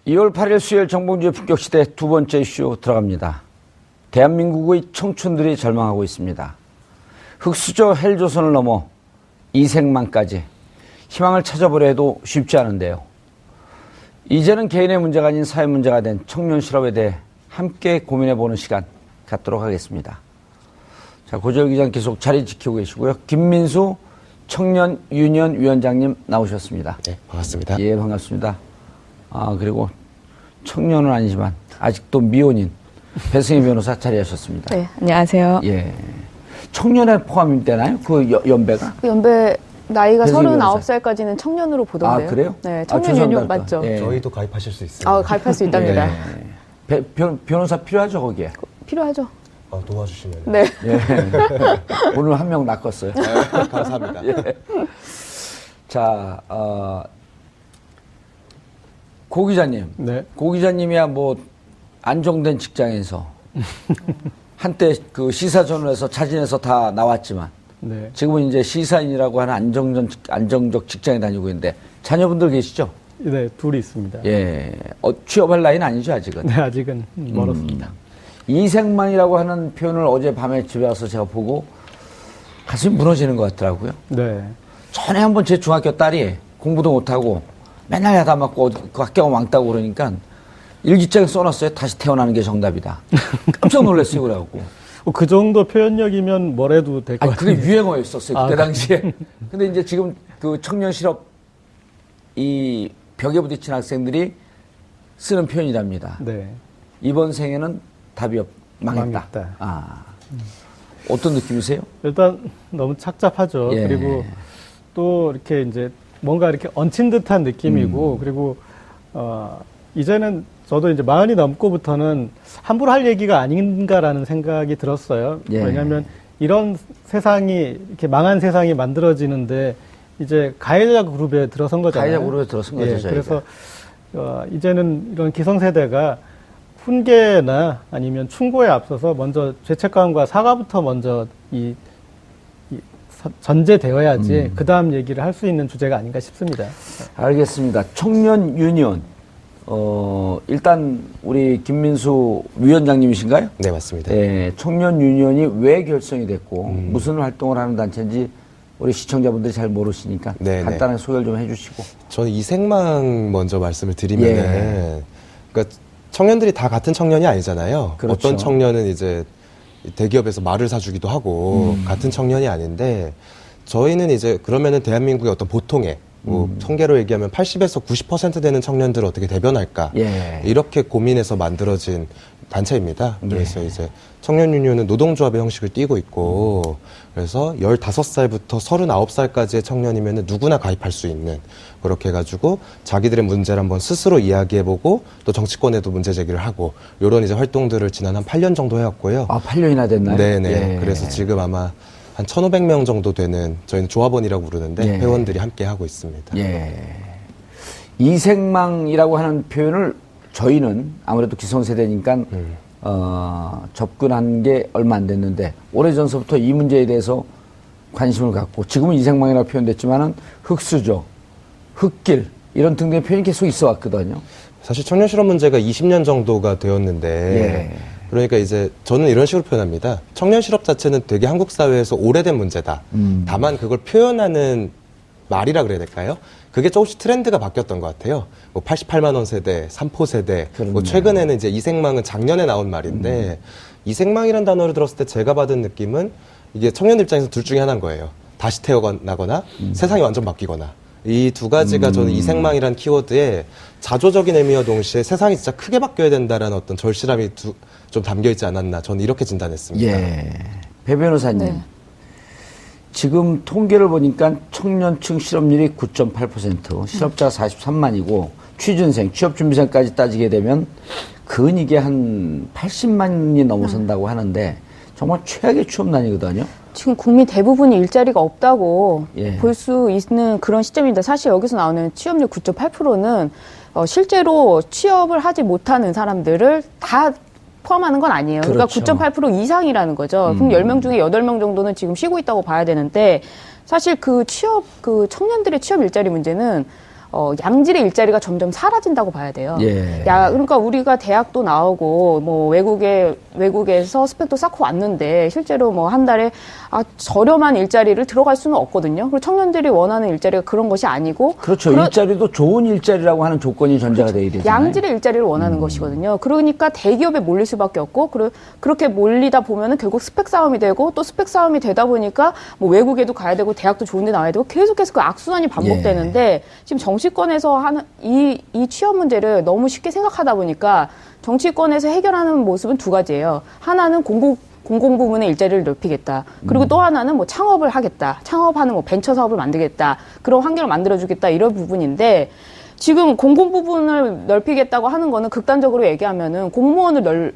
2월 8일 수요일 정봉주의 품격시대 두 번째 이슈 들어갑니다. 대한민국의 청춘들이 절망하고 있습니다. 흑수저 헬조선을 넘어 이생망까지 희망을 찾아보려 해도 쉽지 않은데요. 이제는 개인의 문제가 아닌 사회 문제가 된 청년 실업에 대해 함께 고민해보는 시간 갖도록 하겠습니다. 자, 고재열 기자 계속 자리 지키고 계시고요. 김민수 청년 유니언 위원장님 나오셨습니다. 네, 반갑습니다. 예, 반갑습니다. 그리고 청년은 아니지만 아직도 미혼인 배승희 변호사 자리하셨습니다. 네, 안녕하세요. 예. 청년에 포함이 되나요? 그 연배가? 그 연배 나이가 배승희 39살까지는 청년으로 보던데요. 아, 그래요? 네, 청년 유니온 맞죠? 예. 저희도 가입하실 수 있습니다. 가입할 수 있답니다. 예. 변호사 필요하죠, 거기에? 필요하죠. 도와주시면. 네. 예. 오늘 한 명 낚았어요. 감사합니다. 예. 자, 고 기자님. 네. 고 기자님이야 뭐 안정된 직장에서 한때 그 시사저널에서 자진해서 다 나왔지만 네. 지금은 이제 시사인이라고 하는 안정적 직장에 다니고 있는데 자녀분들 계시죠? 네, 둘이 있습니다. 예. 취업할 나이는 아니죠, 아직은? 네, 아직은 멀었습니다. 이생망이라고 하는 표현을 어젯밤에 집에 와서 제가 보고 가슴이 무너지는 것 같더라고요. 네. 전에 한번 제 중학교 딸이 공부도 못하고 맨날 야단 맞고 그 학교가 왕따고 그러니까 일기장에 써놨어요. 다시 태어나는 게 정답이다. 깜짝 놀랐어요, 그래갖고. 그 정도 표현력이면 뭐래도 될 것 같아요. 그게 유행어였었어요, 그때 아, 당시에. 근데 이제 지금 그 청년 실업 이 벽에 부딪힌 학생들이 쓰는 표현이랍니다. 네. 이번 생에는 답이 망했다. 망했다. 어떤 느낌이세요? 일단 너무 착잡하죠. 예. 그리고 또 이렇게 이제 뭔가 이렇게 얹힌 듯한 느낌이고, 그리고 이제는 저도 이제 40이 넘고부터는 함부로 할 얘기가 아닌가라는 생각이 들었어요. 예. 왜냐하면 이런 세상이 이렇게 망한 세상이 만들어지는데 이제 가해자 그룹에 들어선 거잖아요. 가해자 그룹에 들어선 거죠. 예, 저희가. 그래서 이제는 이런 기성세대가 훈계나 아니면 충고에 앞서서 먼저 죄책감과 사과부터 먼저 전제되어야지 그 다음 얘기를 할 수 있는 주제가 아닌가 싶습니다. 알겠습니다. 청년 유니온. 일단 우리 김민수 위원장님이신가요? 네, 맞습니다. 예, 청년 유니온이 왜 결성이 됐고 무슨 활동을 하는 단체인지 우리 시청자분들이 잘 모르시니까 네네. 간단하게 소개를 좀 해주시고. 저는 이생망 먼저 말씀을 드리면은, 예. 그러니까 청년들이 다 같은 청년이 아니잖아요. 그렇죠. 어떤 청년은 이제 대기업에서 말을 사주기도 하고 같은 청년이 아닌데, 저희는 이제 그러면은 대한민국의 어떤 보통의 뭐 통계로 얘기하면 80에서 90% 되는 청년들을 어떻게 대변할까, 예. 이렇게 고민해서 만들어진 단체입니다. 그래서 이제 청년 유니온은 노동조합의 형식을 띠고 있고, 그래서 15살부터 39살까지의 청년이면 누구나 가입할 수 있는, 그렇게 해가지고 자기들의 문제를 한번 스스로 이야기해보고 또 정치권에도 문제 제기를 하고, 이런 이제 활동들을 지난 한 8년 정도 해왔고요. 8년이나 됐나요? 네네. 예. 그래서 지금 아마 한 1,500명 정도 되는, 저희는 조합원이라고 부르는데, 예. 회원들이 함께 하고 있습니다. 예. 이생망이라고 하는 표현을 저희는 아무래도 기성세대니까 접근한 게 얼마 안 됐는데 오래전서부터 이 문제에 대해서 관심을 갖고 지금은 이생망이라고 표현됐지만은 흑수저, 흑길 이런 등등의 표현이 계속 있어 왔거든요. 사실 청년 실업 문제가 20년 정도가 되었는데, 예. 그러니까 이제 저는 이런 식으로 표현합니다. 청년 실업 자체는 되게 한국 사회에서 오래된 문제다. 다만 그걸 표현하는 말이라 그래야 될까요? 그게 조금씩 트렌드가 바뀌었던 것 같아요. 뭐 88만 원 세대, 3포 세대, 뭐 최근에는 이제 이생망은 작년에 나온 말인데, 이생망이라는 단어를 들었을 때 제가 받은 느낌은 이게 청년 입장에서 둘 중에 하나인 거예요. 다시 태어나거나 세상이 완전 바뀌거나. 이 두 가지가 저는 이생망이라는 키워드에 자조적인 의미와 동시에 세상이 진짜 크게 바뀌어야 된다라는 어떤 절실함이 좀 담겨 있지 않았나, 저는 이렇게 진단했습니다. 예. 배 변호사님. 네. 지금 통계를 보니까 청년층 실업률이 9.8%, 실업자가 43만이고 취준생, 취업준비생까지 따지게 되면 이게 한 80만이 넘어선다고 하는데 정말 최악의 취업난이거든요. 지금 국민 대부분이 일자리가 없다고 예. 볼 수 있는 그런 시점인데 사실 여기서 나오는 취업률 9.8%는 실제로 취업을 하지 못하는 사람들을 다 포함하는 건 아니에요. 그러니까 그렇죠. 9.8% 이상이라는 거죠. 그럼 10명 중에 8명 정도는 지금 쉬고 있다고 봐야 되는데 사실 그 청년들의 취업 일자리 문제는 양질의 일자리가 점점 사라진다고 봐야 돼요. 예. 그러니까 우리가 대학도 나오고 뭐 외국에서 스펙도 쌓고 왔는데 실제로 뭐 한 달에 저렴한 일자리를 들어갈 수는 없거든요. 그리고 청년들이 원하는 일자리가 그런 것이 아니고 그렇죠. 일자리도 좋은 일자리라고 하는 조건이 전제가 돼야 되잖아요. 양질의 일자리를 원하는 것이거든요. 그러니까 대기업에 몰릴 수밖에 없고 그렇게 몰리다 보면은 결국 스펙 싸움이 되고 또 스펙 싸움이 되다 보니까 뭐 외국에도 가야 되고 대학도 좋은 데 나와야 되고 계속해서 그 악순환이 반복되는데 지금 정치권에서 하는 이 취업 문제를 너무 쉽게 생각하다 보니까 정치권에서 해결하는 모습은 두 가지예요. 하나는 공공 부문의 일자리를 넓히겠다. 그리고 또 하나는 뭐 창업을 하겠다. 창업하는 뭐 벤처 사업을 만들겠다. 그런 환경을 만들어주겠다. 이런 부분인데 지금 공공 부분을 넓히겠다고 하는 거는 극단적으로 얘기하면은 공무원을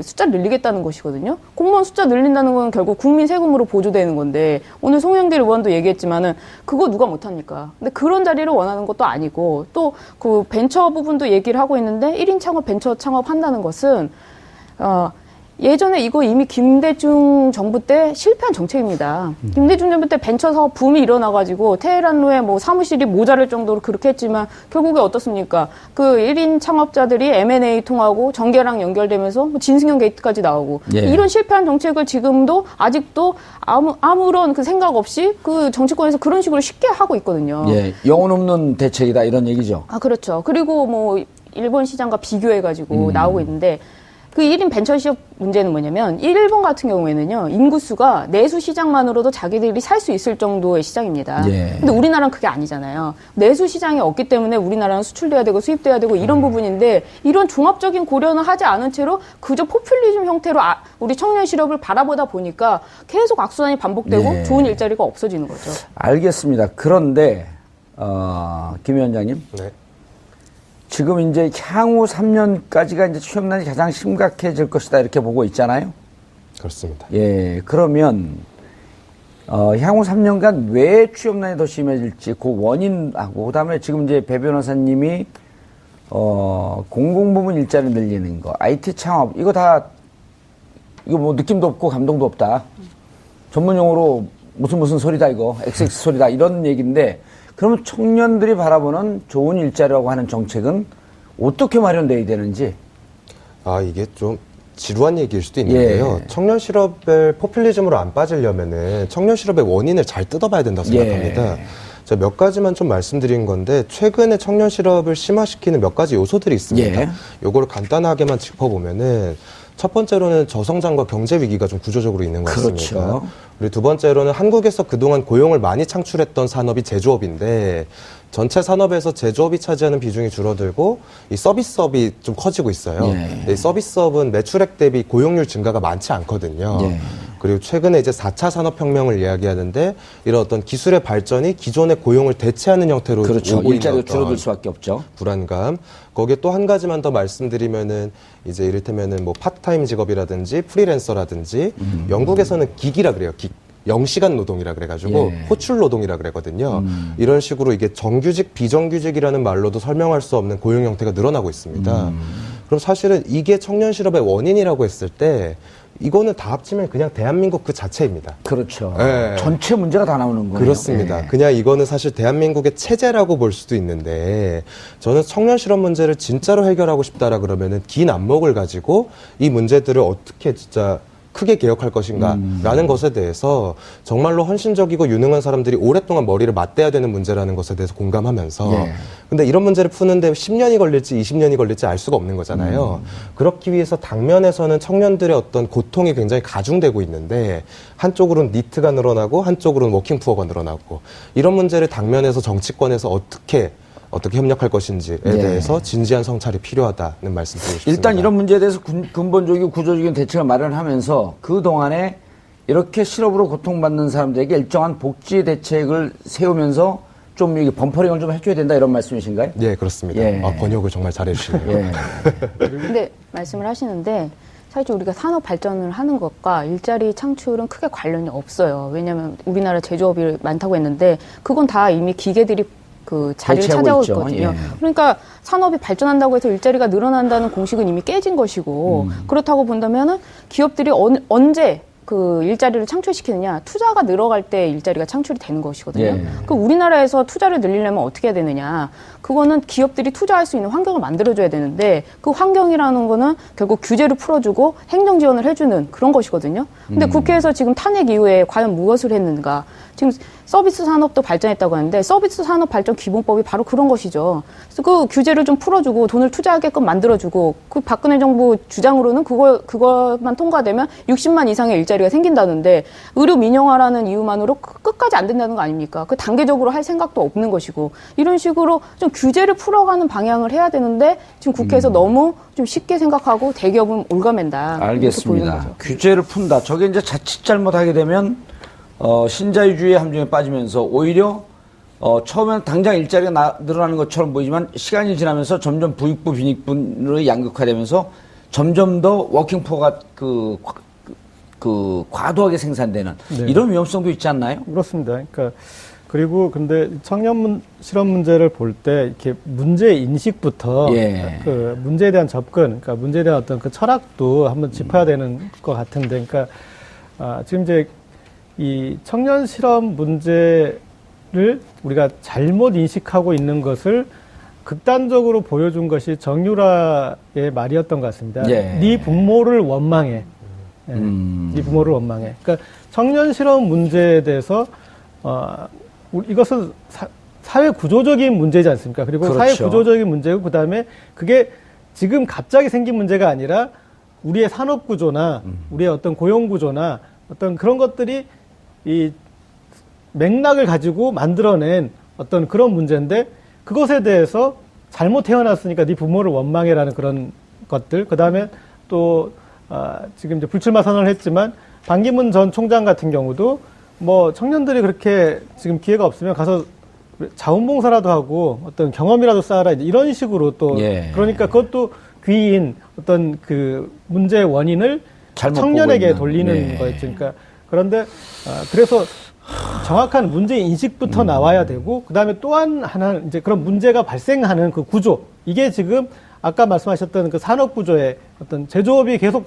숫자를 늘리겠다는 것이거든요. 공무원 숫자 늘린다는 건 결국 국민 세금으로 보조되는 건데 오늘 송영길 의원도 얘기했지만은 그거 누가 못합니까? 근데 그런 자리를 원하는 것도 아니고 또 그 벤처 부분도 얘기를 하고 있는데 1인 창업, 벤처 창업 한다는 것은 예전에 이거 이미 김대중 정부 때 실패한 정책입니다. 김대중 정부 때 벤처 사업 붐이 일어나가지고 테헤란로에 뭐 사무실이 모자랄 정도로 그렇게 했지만 결국에 어떻습니까? 그 1인 창업자들이 M&A 통하고 정계랑 연결되면서 뭐 진승형 게이트까지 나오고 예. 이런 실패한 정책을 지금도 아직도 아무런 그 생각 없이 그 정치권에서 그런 식으로 쉽게 하고 있거든요. 예, 영혼 없는 대책이다 이런 얘기죠. 그렇죠. 그리고 뭐 일본 시장과 비교해가지고 나오고 있는데 그 1인 벤처 시업 문제는 뭐냐면 일본 같은 경우에는요. 인구수가 내수 시장만으로도 자기들이 살 수 있을 정도의 시장입니다. 예. 근데 우리나라는 그게 아니잖아요. 내수 시장이 없기 때문에 우리나라는 수출돼야 되고 수입돼야 되고 이런 부분인데 이런 종합적인 고려는 하지 않은 채로 그저 포퓰리즘 형태로 우리 청년 실업을 바라보다 보니까 계속 악순환이 반복되고 예. 좋은 일자리가 없어지는 거죠. 알겠습니다. 그런데 김 위원장님. 네. 지금 이제 향후 3년까지가 이제 취업난이 가장 심각해질 것이다 이렇게 보고 있잖아요. 그렇습니다. 예, 그러면 향후 3년간 왜 취업난이 더 심해질지 그 원인하고 그다음에 지금 이제 배 변호사님이 공공부문 일자리 늘리는 거, IT 창업 이거 뭐 느낌도 없고 감동도 없다. 전문 용어로 무슨 소리다 이거 XX 소리다 이런 얘기인데. 그러면 청년들이 바라보는 좋은 일자리라고 하는 정책은 어떻게 마련돼야 되는지? 이게 좀 지루한 얘기일 수도 있는데요. 예. 청년 실업을 포퓰리즘으로 안 빠지려면은 청년 실업의 원인을 잘 뜯어봐야 된다고 생각합니다. 예. 제가 몇 가지만 좀 말씀드린 건데 최근에 청년 실업을 심화시키는 몇 가지 요소들이 있습니다. 예. 요거를 간단하게만 짚어보면은 첫 번째로는 저성장과 경제 위기가 좀 구조적으로 있는 것 같습니다. 그렇죠. 그리고 두 번째로는 한국에서 그동안 고용을 많이 창출했던 산업이 제조업인데 전체 산업에서 제조업이 차지하는 비중이 줄어들고 이 서비스업이 좀 커지고 있어요. 예. 이 서비스업은 매출액 대비 고용률 증가가 많지 않거든요. 예. 그리고 최근에 이제 4차 산업혁명을 이야기하는데 이런 어떤 기술의 발전이 기존의 고용을 대체하는 형태로 그렇죠. 오고 있는 일자리가 어떤 줄어들 수밖에 없죠. 불안감. 거기에 또 한 가지만 더 말씀드리면은 이제 이를테면은 뭐 파트타임 직업이라든지 프리랜서라든지 영국에서는 기기라 그래요. 영시간 노동이라 그래가지고 예. 호출 노동이라 그러거든요. 이런 식으로 이게 정규직, 비정규직이라는 말로도 설명할 수 없는 고용 형태가 늘어나고 있습니다. 그럼 사실은 이게 청년 실업의 원인이라고 했을 때 이거는 다 합치면 그냥 대한민국 그 자체입니다. 그렇죠. 예. 전체 문제가 다 나오는 거예요. 그렇습니다. 예. 그냥 이거는 사실 대한민국의 체제라고 볼 수도 있는데 저는 청년 실업 문제를 진짜로 해결하고 싶다라 그러면은 긴 안목을 가지고 이 문제들을 어떻게 진짜 크게 개혁할 것인가라는 것에 대해서 정말로 헌신적이고 유능한 사람들이 오랫동안 머리를 맞대야 되는 문제라는 것에 대해서 공감하면서 예. 근데 이런 문제를 푸는데 10년이 걸릴지 20년이 걸릴지 알 수가 없는 거잖아요. 그렇기 위해서 당면에서는 청년들의 어떤 고통이 굉장히 가중되고 있는데 한쪽으로는 니트가 늘어나고 한쪽으로는 워킹푸어가 늘어나고 이런 문제를 당면에서 정치권에서 어떻게 협력할 것인지에 네. 대해서 진지한 성찰이 필요하다는 말씀드리고 싶습니다. 일단 이런 문제에 대해서 근본적이고 구조적인 대책을 마련하면서 그동안에 이렇게 실업으로 고통받는 사람들에게 일정한 복지 대책을 세우면서 좀 이게 범퍼링을 좀 해줘야 된다 이런 말씀이신가요? 네, 그렇습니다. 예. 번역을 정말 잘해주시네요. 예. 근데 말씀을 하시는데 사실 우리가 산업 발전을 하는 것과 일자리 창출은 크게 관련이 없어요. 왜냐하면 우리나라 제조업이 많다고 했는데 그건 다 이미 기계들이 그 자리를 대체하고 차지하고 있죠. 있거든요. 예. 그러니까 산업이 발전한다고 해서 일자리가 늘어난다는 공식은 이미 깨진 것이고 그렇다고 본다면은 기업들이 언제 그 일자리를 창출시키느냐, 투자가 늘어갈 때 일자리가 창출이 되는 것이거든요. 예. 그 우리나라에서 투자를 늘리려면 어떻게 해야 되느냐? 그거는 기업들이 투자할 수 있는 환경을 만들어줘야 되는데 그 환경이라는 거는 결국 규제를 풀어주고 행정 지원을 해주는 그런 것이거든요. 근데 국회에서 지금 탄핵 이후에 과연 무엇을 했는가? 지금 서비스 산업도 발전했다고 하는데 서비스 산업 발전 기본법이 바로 그런 것이죠. 그래서 그 규제를 좀 풀어주고 돈을 투자하게끔 만들어주고 그 박근혜 정부 주장으로는 그것만 통과되면 60만 이상의 일자리가 생긴다는데 의료 민영화라는 이유만으로 끝까지 안 된다는 거 아닙니까? 그 단계적으로 할 생각도 없는 것이고 이런 식으로 좀 규제를 풀어가는 방향을 해야 되는데 지금 국회에서 너무 좀 쉽게 생각하고 대기업은 올가맨다. 이렇게 보이는 알겠습니다. 거죠. 규제를 푼다. 저게 이제 자칫 잘못하게 되면 신자유주의의 함정에 빠지면서 오히려 처음에는 당장 일자리가 늘어나는 것처럼 보이지만 시간이 지나면서 점점 부익부 빈익분으로 양극화되면서 점점 더 워킹포가 과도하게 생산되는 네. 이런 위험성도 있지 않나요? 그렇습니다. 그러니까 그리고 근데 청년 실업 문제를 볼 때 이렇게 문제 인식부터 예. 그 문제에 대한 접근, 그러니까 문제에 대한 어떤 그 철학도 한번 짚어야 되는 것 같은데, 그러니까 지금 이제 이 청년 실업 문제를 우리가 잘못 인식하고 있는 것을 극단적으로 보여준 것이 정유라의 말이었던 것 같습니다. 예. 네 부모를 원망해. 네 부모를 원망해. 그러니까 청년 실업 문제에 대해서 이것은 사회 구조적인 문제지 않습니까? 그리고 그렇죠. 사회 구조적인 문제고 그다음에 그게 지금 갑자기 생긴 문제가 아니라 우리의 산업 구조나 우리의 어떤 고용 구조나 어떤 그런 것들이 이 맥락을 가지고 만들어낸 어떤 그런 문제인데 그것에 대해서 잘못 태어났으니까 네 부모를 원망해라는 그런 것들. 그다음에 또 지금 이제 불출마 선언을 했지만 반기문 전 총장 같은 경우도 뭐 청년들이 그렇게 지금 기회가 없으면 가서 자원봉사라도 하고 어떤 경험이라도 쌓아라 이런 식으로 또 예. 그러니까 그것도 귀인 어떤 그 문제의 원인을 잘못 청년에게 보고 돌리는 있는. 예. 거였죠. 그러니까 그런데 그래서 정확한 문제 인식부터 나와야 되고 그다음에 또 하나 이제 그런 문제가 발생하는 그 구조 이게 지금 아까 말씀하셨던 그 산업 구조의 어떤 제조업이 계속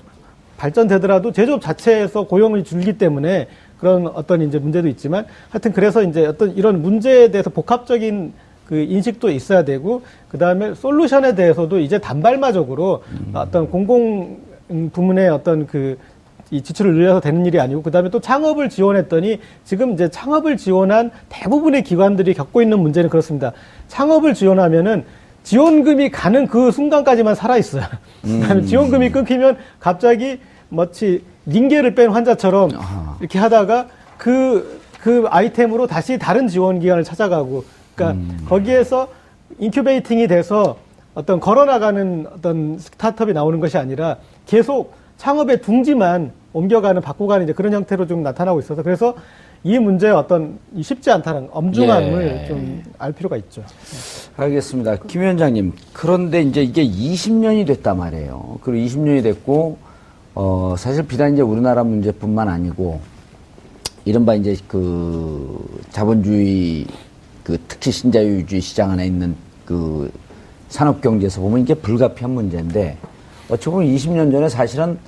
발전되더라도 제조업 자체에서 고용을 줄기 때문에 그런 어떤 이제 문제도 있지만 하여튼 그래서 이제 어떤 이런 문제에 대해서 복합적인 그 인식도 있어야 되고 그다음에 솔루션에 대해서도 이제 단발마적으로 어떤 공공 부문의 어떤 그 이 지출을 늘려서 되는 일이 아니고 그다음에 또 창업을 지원했더니 지금 이제 창업을 지원한 대부분의 기관들이 겪고 있는 문제는 그렇습니다. 창업을 지원하면은 지원금이 가는 그 순간까지만 살아 있어요. 그다음에 지원금이 끊기면 갑자기 마치 링겔을 뺀 환자처럼 이렇게 하다가 그 아이템으로 다시 다른 지원 기관을 찾아가고 그러니까 거기에서 인큐베이팅이 돼서 어떤 걸어나가는 어떤 스타트업이 나오는 것이 아니라 계속 창업의 둥지만 옮겨가는 바꿔가는 이제 그런 형태로 좀 나타나고 있어서 그래서 이 문제의 어떤 쉽지 않다는 엄중함을 예. 좀 알 필요가 있죠. 알겠습니다. 김 위원장님, 그런데 이제 이게 20년이 됐단 말이에요. 그리고 20년이 됐고, 사실 비단 이제 우리나라 문제뿐만 아니고, 이른바 이제 그 자본주의, 그 특히 신자유주의 시장 안에 있는 그 산업경제에서 보면 이게 불가피한 문제인데, 어찌 보면 20년 전에 사실은,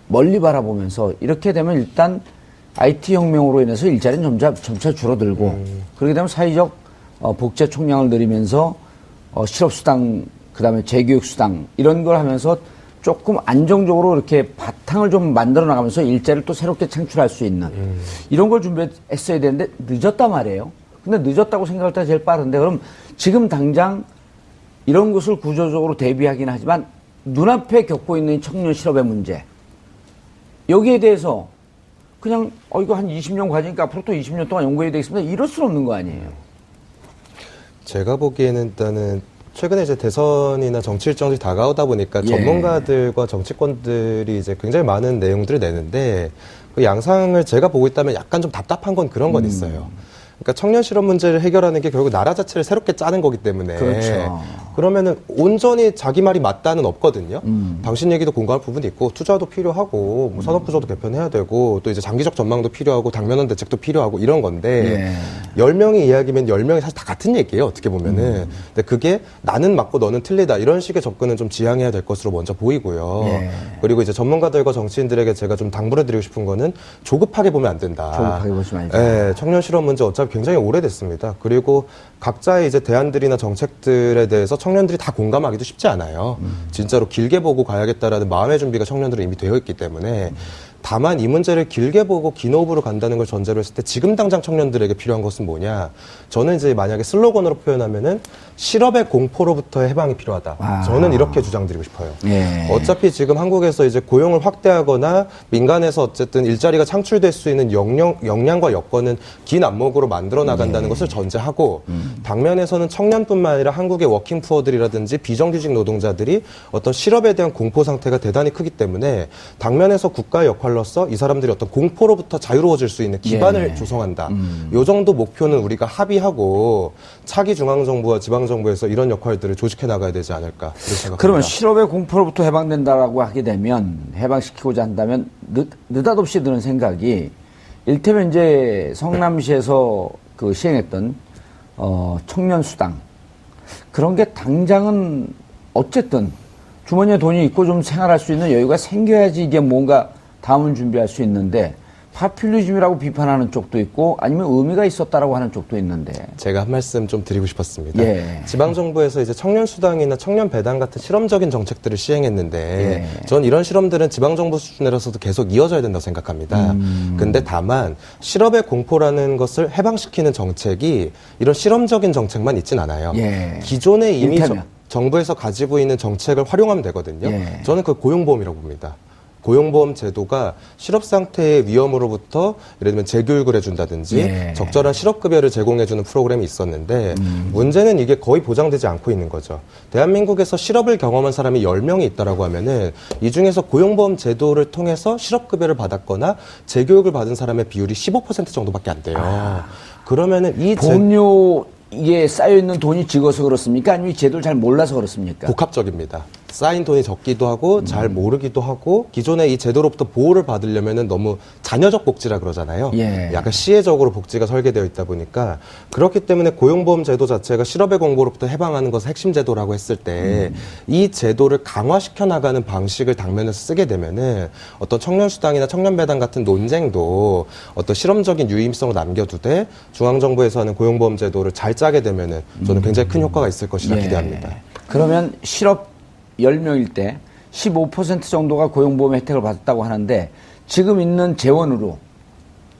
멀리 바라보면서 이렇게 되면 일단 IT 혁명으로 인해서 일자리는 점차 줄어들고 그렇게 되면 사회적 복제 총량을 늘리면서 실업수당 그다음에 재교육수당 이런 걸 하면서 조금 안정적으로 이렇게 바탕을 좀 만들어 나가면서 일자리를 또 새롭게 창출할 수 있는 이런 걸 준비했어야 되는데 늦었단 말이에요. 근데 늦었다고 생각할 때 제일 빠른데 그럼 지금 당장 이런 것을 구조적으로 대비하긴 하지만 눈앞에 겪고 있는 청년 실업의 문제 여기에 대해서 그냥 이거 한 20년 과정이니까 앞으로 또 20년 동안 연구해야 되겠습니다. 이럴 수는 없는 거 아니에요. 제가 보기에는 일단은 최근에 이제 대선이나 정치 일정이 다가오다 보니까 예. 전문가들과 정치권들이 이제 굉장히 많은 내용들을 내는데 그 양상을 제가 보고 있다면 약간 좀 답답한 건 그런 건 있어요. 그러니까 청년 실업 문제를 해결하는 게 결국 나라 자체를 새롭게 짜는 거기 때문에 그렇죠. 그러면은 온전히 자기 말이 맞다는 없거든요. 당신 얘기도 공감할 부분이 있고 투자도 필요하고 뭐 산업구조도 개편해야 되고 또 이제 장기적 전망도 필요하고 당면한 대책도 필요하고 이런 건데 10명이 이야기면 10명이 사실 다 같은 얘기예요. 어떻게 보면은. 근데 그게 나는 맞고 너는 틀리다 이런 식의 접근은 좀 지양해야 될 것으로 먼저 보이고요. 그리고 이제 전문가들과 정치인들에게 제가 좀 당부해드리고 싶은 거는 조급하게 보면 안 된다. 조급하게 보지 말자. 네, 청년 실업 문제 어차피 굉장히 오래됐습니다. 그리고 각자의 이제 대안들이나 정책들에 대해서 청년들이 다 공감하기도 쉽지 않아요. 진짜로 길게 보고 가야겠다라는 마음의 준비가 청년들은 이미 되어 있기 때문에 다만 이 문제를 길게 보고 긴 호흡으로 간다는 걸 전제로 했을 때 지금 당장 청년들에게 필요한 것은 뭐냐? 저는 이제 만약에 슬로건으로 표현하면은 실업의 공포로부터의 해방이 필요하다. 저는 이렇게 주장드리고 싶어요. 어차피 지금 한국에서 이제 고용을 확대하거나 민간에서 어쨌든 일자리가 창출될 수 있는 역량과 여건은 긴 안목으로 만들어 나간다는 것을 전제하고 당면에서는 청년뿐만 아니라 한국의 워킹푸어들이라든지 비정규직 노동자들이 어떤 실업에 대한 공포 상태가 대단히 크기 때문에 당면에서 국가의 역할로서 이 사람들이 어떤 공포로부터 자유로워질 수 있는 기반을 조성한다. 요 정도 목표는 우리가 합의하고 차기 중앙정부와 지방정부에서 이런 역할들을 조직해 나가야 되지 않을까 그렇게 생각합니다. 그러면 실업의 공포로부터 해방된다라고 하게 되면 해방시키고자 한다면 느닷없이 드는 생각이 일테면 이제 성남시에서 그 시행했던 청년 수당 그런 게 당장은 어쨌든 주머니에 돈이 있고 좀 생활할 수 있는 여유가 생겨야지 이게 뭔가 다음을 준비할 수 있는데 파퓰리즘이라고 비판하는 쪽도 있고 아니면 의미가 있었다라고 하는 쪽도 있는데 제가 한 말씀 좀 드리고 싶었습니다. 지방정부에서 이제 청년수당이나 청년배당 같은 실험적인 정책들을 시행했는데 전 이런 실험들은 지방정부 수준에서도 계속 이어져야 된다고 생각합니다. 근데 다만 실업의 공포라는 것을 해방시키는 정책이 이런 실험적인 정책만 있진 않아요. 기존에 이미 정부에서 가지고 있는 정책을 활용하면 되거든요. 저는 그 고용보험이라고 봅니다. 고용보험 제도가 실업 상태의 위험으로부터 예를 들면 재교육을 해준다든지 적절한 실업급여를 제공해주는 프로그램이 있었는데 문제는 이게 거의 보장되지 않고 있는 거죠. 대한민국에서 실업을 경험한 사람이 10명이 있다라고 하면은 이 중에서 고용보험 제도를 통해서 실업급여를 받았거나 재교육을 받은 사람의 비율이 15% 정도밖에 안 돼요. 그러면은 이 보험료에 쌓여있는 돈이 적어서 그렇습니까? 아니면 이 제도를 잘 몰라서 그렇습니까? 복합적입니다. 쌓인 돈이 적기도 하고 잘 모르기도 하고 기존에 이 제도로부터 보호를 받으려면은 너무 자녀적 복지라 그러잖아요. 약간 시혜적으로 복지가 설계되어 있다 보니까 그렇기 때문에 고용보험 제도 자체가 실업의 공포로부터 해방하는 것을 핵심 제도라고 했을 때 이 제도를 강화시켜 나가는 방식을 당면에서 쓰게 되면은 어떤 청년수당이나 청년배당 같은 논쟁도 어떤 실험적인 유의성을 남겨두되 중앙정부에서 하는 고용보험 제도를 잘 짜게 되면은 저는 굉장히 큰 효과가 있을 것이라 기대합니다. 그러면 실업 10명일 때 15% 정도가 고용보험 혜택을 받았다고 하는데 지금 있는 재원으로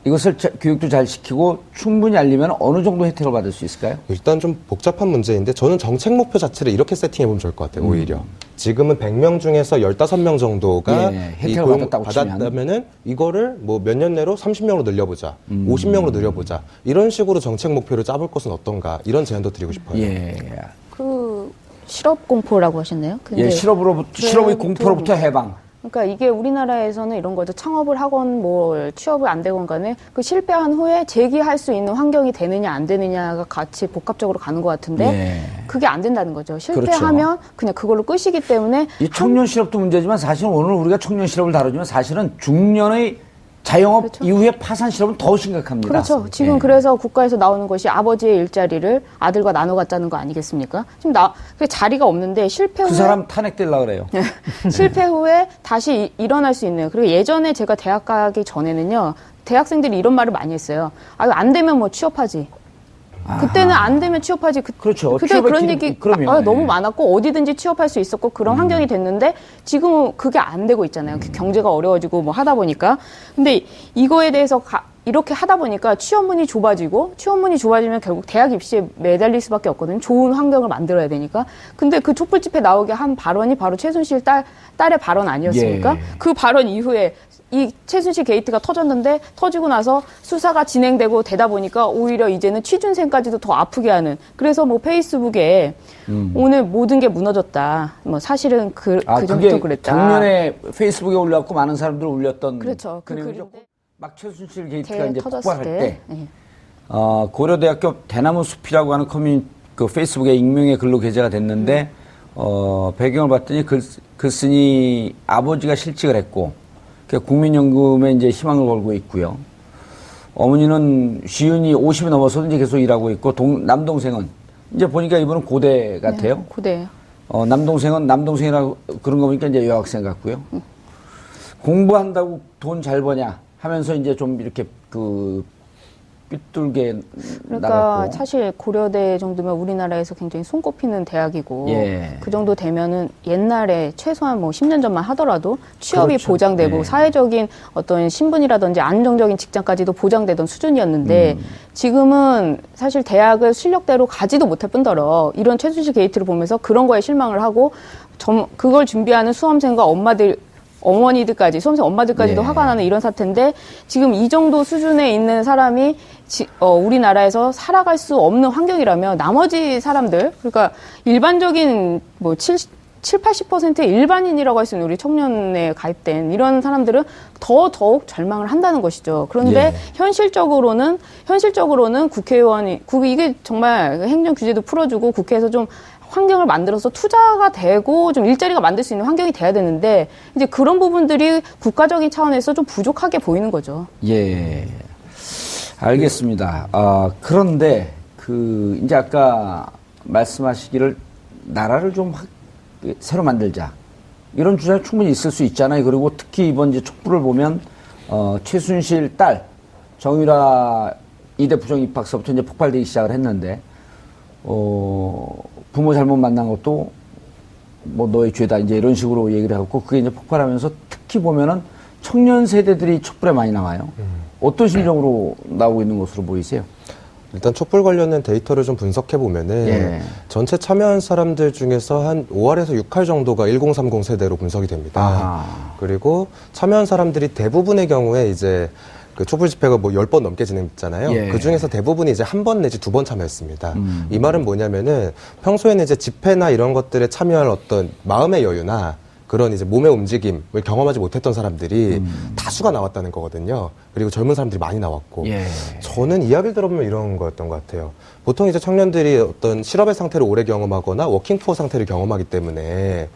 이것을 교육도 잘 시키고 충분히 알리면 어느 정도 혜택을 받을 수 있을까요? 일단 좀 복잡한 문제인데 저는 정책 목표 자체를 이렇게 세팅해보면 좋을 것 같아요. 오히려. 지금은 100명 중에서 15명 정도가 혜택을 받았다면은 이거를 뭐 몇 년 내로 30명으로 늘려보자. 50명으로 늘려보자. 이런 식으로 정책 목표를 짜볼 것은 어떤가. 이런 제안도 드리고 싶어요. 그 실업 공포라고 하셨나요? 근데 실업의 공포로부터 해방. 그러니까 이게 우리나라에서는 이런 거죠. 창업을 하건 뭐 취업을 안 되건 간에 그 실패한 후에 재기할 수 있는 환경이 되느냐 안 되느냐가 같이 복합적으로 가는 것 같은데 그게 안 된다는 거죠. 실패하면 그냥 그걸로 끝이기 때문에 이 청년 실업도 문제지만 사실은 오늘 우리가 청년 실업을 다루지만 사실은 중년의 자영업 이후에 파산 실업은 더 심각합니다. 그렇죠. 지금 그래서 국가에서 나오는 것이 아버지의 일자리를 아들과 나눠 갖자는 거 아니겠습니까? 지금 그 자리가 없는데 실패 후에 그 사람 탄핵되려고 그래요. 실패 후에 다시 일어날 수 있는. 그리고 예전에 제가 대학 가기 전에는요. 대학생들이 이런 말을 많이 했어요. 안 되면 뭐 취업하지. 그때는 안 되면 취업하지. 그렇죠. 그때 그런 얘기 너무 많았고 어디든지 취업할 수 있었고 그런 환경이 됐는데 지금은 그게 안 되고 있잖아요. 경제가 어려워지고 뭐 하다 보니까. 근데 이거에 대해서 이렇게 하다 보니까 취업문이 좁아지면 결국 대학 입시에 매달릴 수밖에 없거든요. 좋은 환경을 만들어야 되니까. 근데 그 촛불집회 나오게 한 발언이 바로 최순실 딸의 발언 아니었습니까? 그 발언 이후에 이 최순실 게이트가 터지고 나서 수사가 진행되고 되다 보니까 오히려 이제는 취준생까지도 더 아프게 하는. 그래서 뭐 페이스북에 오늘 모든 게 무너졌다. 뭐 사실은 그 정도 그랬다. 작년에 페이스북에 올라왔고 많은 사람들 올렸던. 그렇죠. 그 글인데. 막 최순실 게이트가 이제 폭발할 때. 고려대학교 대나무 숲이라고 하는 그 페이스북에 익명의 글로 게재가 됐는데 배경을 봤더니 글쓴이 아버지가 실직을 했고 국민연금에 이제 희망을 걸고 있고요. 어머니는 시윤이 50이 넘어서도 이제 계속 일하고 있고 남동생은 이제 보니까 이분은 고대 같아요. 네, 고대예요. 남동생은 남동생이라고 그런 거 보니까 이제 여학생 같고요. 공부한다고 돈 잘 버냐 하면서 이제 좀 이렇게 삐뚤게 그러니까 나갔고. 사실 고려대 정도면 우리나라에서 굉장히 손꼽히는 대학이고 예. 그 정도 되면은 옛날에 최소한 뭐 10년 전만 하더라도 취업이 그렇죠. 보장되고 예. 사회적인 어떤 신분이라든지 안정적인 직장까지도 보장되던 수준이었는데 지금은 사실 대학을 실력대로 가지도 못할 뿐더러 이런 최순실 게이트를 보면서 그런 거에 실망을 하고 그걸 준비하는 수험생과 어머니들까지, 수험생 엄마들까지도 예. 화가 나는 이런 사태인데 지금 이 정도 수준에 있는 사람이 우리나라에서 살아갈 수 없는 환경이라면 나머지 사람들, 그러니까 일반적인 80%의 일반인이라고 할 수 있는 우리 청년에 가입된 이런 사람들은 더욱 절망을 한다는 것이죠. 그런데 예. 현실적으로는 국회의원이, 이게 정말 행정 규제도 풀어주고 국회에서 좀 환경을 만들어서 투자가 되고 좀 일자리가 만들 수 있는 환경이 돼야 되는데 이제 그런 부분들이 국가적인 차원에서 좀 부족하게 보이는 거죠. 예. 알겠습니다. 그런데 이제 아까 말씀하시기를 나라를 좀 새로 만들자. 이런 주장이 충분히 있을 수 있잖아요. 그리고 특히 이번 이제 촛불을 보면 최순실 딸 정유라 이대 부정 입학서부터 이제 폭발되기 시작을 했는데 부모 잘못 만난 것도 뭐 너의 죄다 이제 이런 식으로 얘기를 하고 그게 이제 폭발하면서 특히 보면은 청년 세대들이 촛불에 많이 나와요. 어떤 심정으로 나오고 있는 것으로 보이세요? 일단 촛불 관련된 데이터를 좀 분석해 보면은 예. 전체 참여한 사람들 중에서 한 5할에서 6할 정도가 1030 세대로 분석이 됩니다. 아. 그리고 참여한 사람들이 대부분의 경우에 이제 그 촛불 집회가 뭐 10번 넘게 진행됐잖아요. 예. 그 중에서 대부분이 이제 한 번 내지 두 번 참여했습니다. 이 말은 뭐냐면은 평소에는 이제 집회나 이런 것들에 참여할 어떤 마음의 여유나 그런 이제 몸의 움직임을 경험하지 못했던 사람들이 다수가 나왔다는 거거든요. 그리고 젊은 사람들이 많이 나왔고. 예. 저는 이야기를 들어보면 이런 거였던 것 같아요. 보통 이제 청년들이 어떤 실업의 상태를 오래 경험하거나 워킹푸어 상태를 경험하기 때문에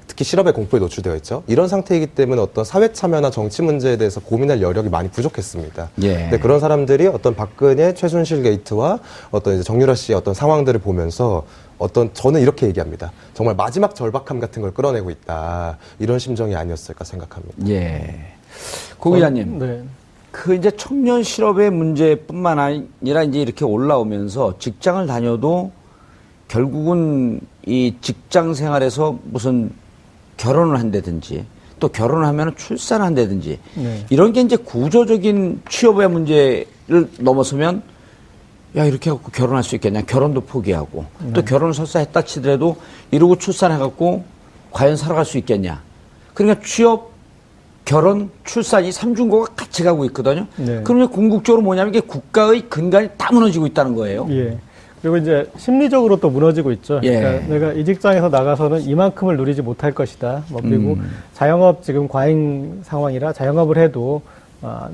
특히 실업의 공포에 노출되어 있죠. 이런 상태이기 때문에 어떤 사회 참여나 정치 문제에 대해서 고민할 여력이 많이 부족했습니다. 예. 근데 그런 사람들이 어떤 박근혜, 최순실 게이트와 어떤 이제 정유라 씨의 어떤 상황들을 보면서 저는 이렇게 얘기합니다. 정말 마지막 절박함 같은 걸 끌어내고 있다. 이런 심정이 아니었을까 생각합니다. 예. 고 기자님. 네. 이제 청년 실업의 문제뿐만 아니라 이제 이렇게 올라오면서 직장을 다녀도 결국은 이 직장 생활에서 무슨 결혼을 한다든지 또 결혼을 하면 출산을 한다든지 네. 이런 게 이제 구조적인 취업의 문제를 넘어서면 야 이렇게 해갖고 결혼할 수 있겠냐 결혼도 포기하고 또 결혼을 설사 했다 치더라도 이러고 출산해갖고 과연 살아갈 수 있겠냐 그러니까 취업 결혼 출산 이 삼중고가 같이 가고 있거든요. 네. 그러면 궁극적으로 뭐냐면 이게 국가의 근간이 다 무너지고 있다는 거예요. 예. 그리고 이제 심리적으로 또 무너지고 있죠. 예. 그러니까 내가 이 직장에서 나가서는 이만큼을 누리지 못할 것이다. 그리고 자영업 지금 과잉 상황이라 자영업을 해도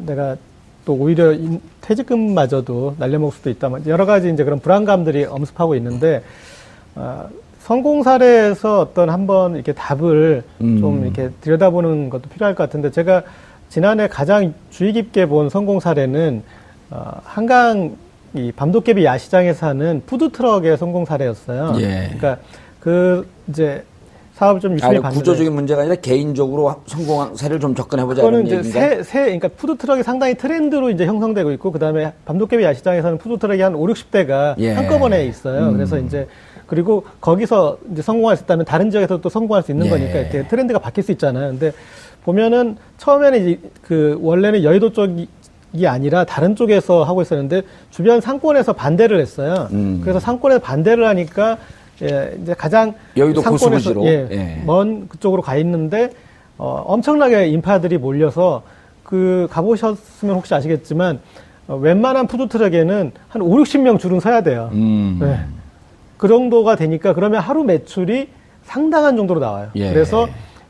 내가 또 오히려 퇴직금마저도 날려먹을 수도 있다. 여러 가지 이제 그런 불안감들이 엄습하고 있는데 성공 사례에서 어떤 한번 이렇게 답을 좀 이렇게 들여다보는 것도 필요할 것 같은데 제가 지난해 가장 주의 깊게 본 성공 사례는 한강 이 밤도깨비 야시장에서 하는 푸드트럭의 성공 사례였어요. 예. 그러니까 이제 사업을 좀 유심히 봤는데 구조적인 문제가 아니라 개인적으로 성공한 사례를 좀 접근해보자 그거는 이런 이제 얘기인가? 그러니까 푸드트럭이 상당히 트렌드로 이제 형성되고 있고 그다음에 밤도깨비 야시장에서는 푸드트럭이 한 5, 60대가 예. 한꺼번에 있어요. 그래서 이제 그리고 거기서 이제 성공할 수 있다면 다른 지역에서 또 성공할 수 있는 예. 거니까 이렇게 트렌드가 바뀔 수 있잖아요. 근데 보면은 처음에는 이제 원래는 여의도 쪽이 아니라 다른 쪽에서 하고 있었는데 주변 상권에서 반대를 했어요. 그래서 상권에서 반대를 하니까 이제 가장 여의도 상권에서 고수부지로 먼 그쪽으로 가 있는데 엄청나게 인파들이 몰려서 가보셨으면 혹시 아시겠지만 웬만한 푸드트럭에는 한 5, 60명 줄은 서야 돼요. 네. 그 정도가 되니까 그러면 하루 매출이 상당한 정도로 나와요. 예. 그래서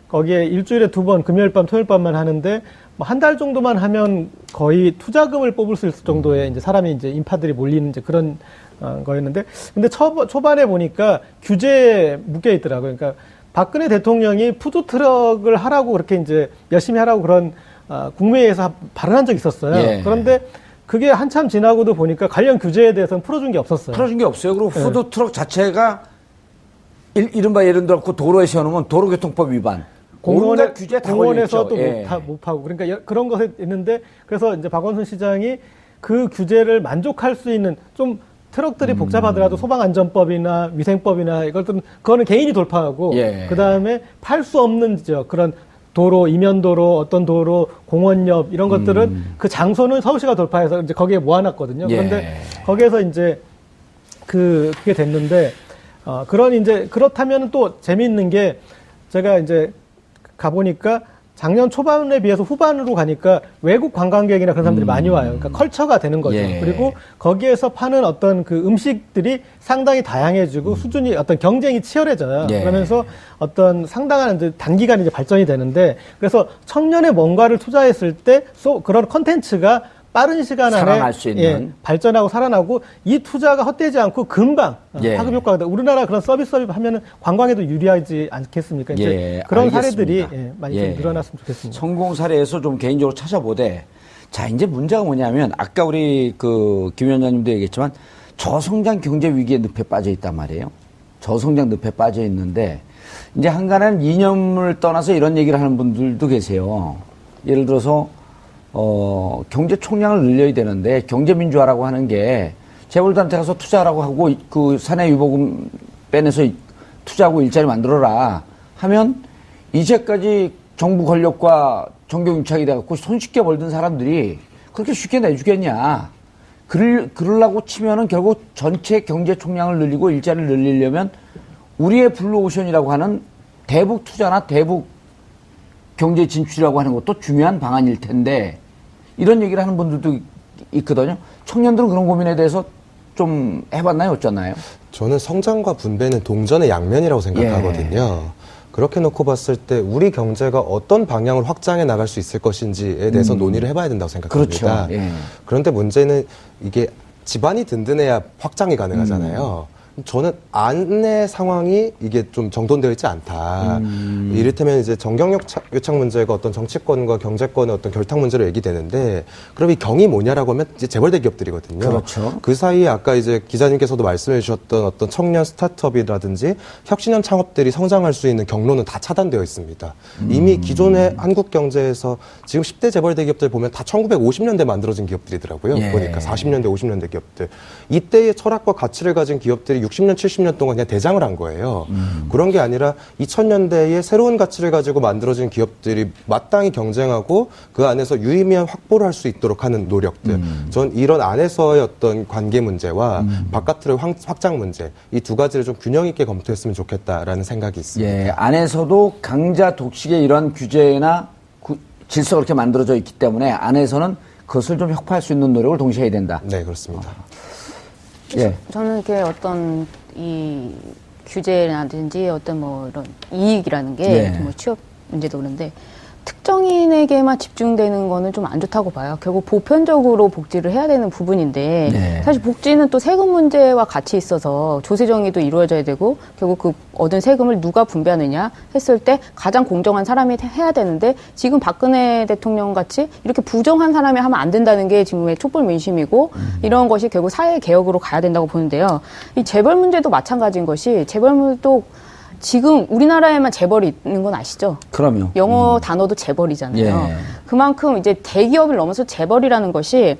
거기에 일주일에 2번 금요일 밤 토요일 밤만 하는데 한 달 정도만 하면 거의 투자금을 뽑을 수 있을 정도의 이제 사람이 이제 인파들이 몰리는 이제 그런 거였는데, 근데 초반에 보니까 규제에 묶여 있더라고요. 그러니까 박근혜 대통령이 푸드트럭을 하라고 그렇게 이제 열심히 하라고 그런 국무회의에서 발언한 적이 있었어요. 예. 그런데 그게 한참 지나고도 보니까 관련 규제에 대해서는 풀어준 게 없었어요. 풀어준 게 없어요. 그리고 푸드트럭 자체가 이른바 예를 들어 도로에 세워놓으면 도로교통법 위반. 온갖 규제 다 공원에서도 걸려있죠. 못 하고 그러니까 그런 것에 있는데 그래서 이제 박원순 시장이 그 규제를 만족할 수 있는 좀 트럭들이 복잡하더라도 소방안전법이나 위생법이나 이것들은 그거는 개인이 돌파하고 예. 그 다음에 팔 수 없는 그런 도로, 이면도로, 어떤 도로, 공원 옆 이런 것들은 그 장소는 서울시가 돌파해서 이제 거기에 모아놨거든요. 그런데 예. 거기에서 이제 그게 됐는데 그런 이제 그렇다면 또 재미있는 게 제가 이제 가보니까 작년 초반에 비해서 후반으로 가니까 외국 관광객이나 그런 사람들이 많이 와요. 그러니까 컬처가 되는 거죠. 예. 그리고 거기에서 파는 어떤 그 음식들이 상당히 다양해지고 수준이 어떤 경쟁이 치열해져요. 예. 그러면서 어떤 상당한 이제 단기간 이제 발전이 되는데 그래서 청년에 뭔가를 투자했을 때 그런 컨텐츠가 빠른 시간 안에 살아날 수 있는. 발전하고 살아나고 이 투자가 헛되지 않고 금방 예. 파급 효과가 돼. 우리나라 그런 서비스 하면은 관광에도 유리하지 않겠습니까? 이제 예, 그런 알겠습니다. 사례들이 많이 좀 예. 늘어났으면 좋겠습니다. 성공 사례에서 좀 개인적으로 찾아보되, 자, 이제 문제가 뭐냐면, 아까 우리 김 위원장님도 얘기했지만, 저성장 경제 위기에 늪에 빠져 있단 말이에요. 저성장 늪에 빠져 있는데, 이제 한간한 이념을 떠나서 이런 얘기를 하는 분들도 계세요. 예를 들어서, 경제 총량을 늘려야 되는데, 경제민주화라고 하는 게, 재벌들한테 가서 투자하라고 하고, 그 사내 유보금 빼내서 투자하고 일자리 만들어라 하면, 이제까지 정부 권력과 정경유착이 돼갖고 손쉽게 벌던 사람들이 그렇게 쉽게 내주겠냐. 그러려고 치면은 결국 전체 경제 총량을 늘리고 일자리를 늘리려면 우리의 블루오션이라고 하는 대북 투자나 대북 경제 진출이라고 하는 것도 중요한 방안일 텐데 이런 얘기를 하는 분들도 있거든요. 청년들은 그런 고민에 대해서 좀 해봤나요? 어쩌나요? 저는 성장과 분배는 동전의 양면이라고 생각하거든요. 그렇게 놓고 봤을 때 우리 경제가 어떤 방향을 확장해 나갈 수 있을 것인지에 대해서 논의를 해봐야 된다고 생각합니다. 그렇죠. 예. 그런데 문제는 이게 집안이 든든해야 확장이 가능하잖아요. 저는 안의 상황이 이게 좀 정돈되어 있지 않다. 이를테면 이제 정경유착 문제가 어떤 정치권과 경제권의 어떤 결탁 문제로 얘기되는데, 그럼 이 경이 뭐냐라고 하면 이제 재벌 대기업들이거든요. 그렇죠. 그 사이에 아까 이제 기자님께서도 말씀해 주셨던 어떤 청년 스타트업이라든지 혁신형 창업들이 성장할 수 있는 경로는 다 차단되어 있습니다. 이미 기존의 한국 경제에서 지금 10대 재벌 대기업들 보면 다 1950년대 만들어진 기업들이더라고요. 예. 보니까 40년대, 50년대 기업들. 이때의 철학과 가치를 가진 기업들이 60년, 70년 동안 그냥 대장을 한 거예요. 그런 게 아니라 2000년대에 새로운 가치를 가지고 만들어진 기업들이 마땅히 경쟁하고 그 안에서 유의미한 확보를 할 수 있도록 하는 노력들. 전 이런 안에서의 어떤 관계 문제와 바깥으로의 확장 문제, 이 두 가지를 좀 균형 있게 검토했으면 좋겠다라는 생각이 있습니다. 예, 안에서도 강자 독식의 이런 규제나 질서가 그렇게 만들어져 있기 때문에 안에서는 그것을 좀 혁파할 수 있는 노력을 동시에 해야 된다. 네, 그렇습니다. 예. 저는 이렇게 어떤 이 규제라든지 어떤 뭐 이런 이익이라는 게 예. 뭐 취업 문제도 그런데 특정인에게만 집중되는 거는 좀 안 좋다고 봐요. 결국 보편적으로 복지를 해야 되는 부분인데 네. 사실 복지는 또 세금 문제와 같이 있어서 조세 정의도 이루어져야 되고 결국 그 얻은 세금을 누가 분배하느냐 했을 때 가장 공정한 사람이 해야 되는데 지금 박근혜 대통령 같이 이렇게 부정한 사람이 하면 안 된다는 게 지금의 촛불 민심이고 이런 것이 결국 사회 개혁으로 가야 된다고 보는데요. 이 재벌 문제도 마찬가지인 것이 재벌도 지금 우리나라에만 재벌이 있는 건 아시죠? 그럼요. 영어 단어도 재벌이잖아요. 예. 그만큼 이제 대기업을 넘어서 재벌이라는 것이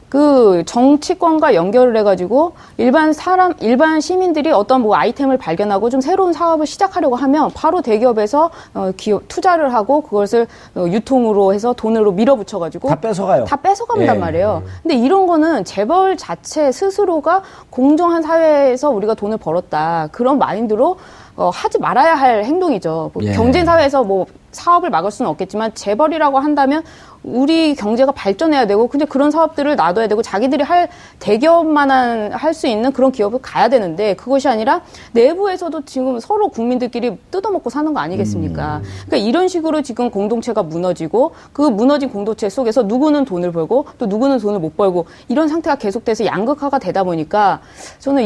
그 정치권과 연결을 해가지고 일반 시민들이 어떤 뭐 아이템을 발견하고 좀 새로운 사업을 시작하려고 하면 바로 대기업에서 기업 투자를 하고 그것을 유통으로 해서 돈으로 밀어붙여가지고 다 뺏어가요. 다 뺏어간단 예. 말이에요. 근데 이런 거는 재벌 자체 스스로가 공정한 사회에서 우리가 돈을 벌었다 그런 마인드로 하지 말아야 할 행동이죠. 뭐 예. 경쟁 사회에서 뭐 사업을 막을 수는 없겠지만 재벌이라고 한다면 우리 경제가 발전해야 되고 근데 그런 사업들을 놔둬야 되고 자기들이 할 대기업만한 할 수 있는 그런 기업을 가야 되는데 그것이 아니라 내부에서도 지금 서로 국민들끼리 뜯어먹고 사는 거 아니겠습니까? 그러니까 이런 식으로 지금 공동체가 무너지고 그 무너진 공동체 속에서 누구는 돈을 벌고 또 누구는 돈을 못 벌고 이런 상태가 계속돼서 양극화가 되다 보니까 저는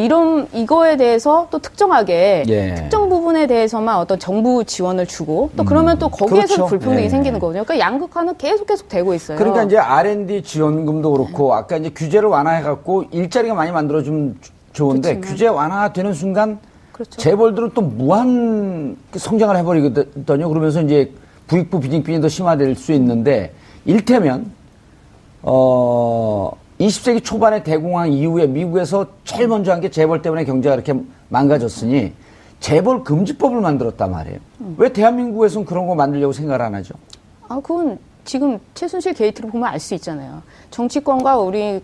이거에 대해서 또 특정하게 예. 특정 부분에 대해서만 어떤 정부 지원을 주고 또 그러면 또 거기에서 그렇죠. 불평등이 예. 생기는 거거든요. 그러니까 양극화는 계속 되고 있어요. 그러니까 이제 R&D 지원금도 그렇고 아까 이제 규제를 완화해갖고 일자리가 많이 만들어주면 좋은데 그렇지만. 규제 완화되는 순간 그렇죠. 재벌들은 재벌들은 또 무한 성장을 해버리거든요. 그러면서 이제 부익부 빈익빈이 더 심화될 수 있는데 일테면 20세기 초반의 대공황 이후에 미국에서 제일 먼저 한 게 재벌 때문에 경제가 이렇게 망가졌으니 재벌 금지법을 만들었단 말이에요. 왜 대한민국에서는 그런 거 만들려고 생각을 안 하죠? 그건 지금 최순실 게이트를 보면 알 수 있잖아요. 정치권과 우리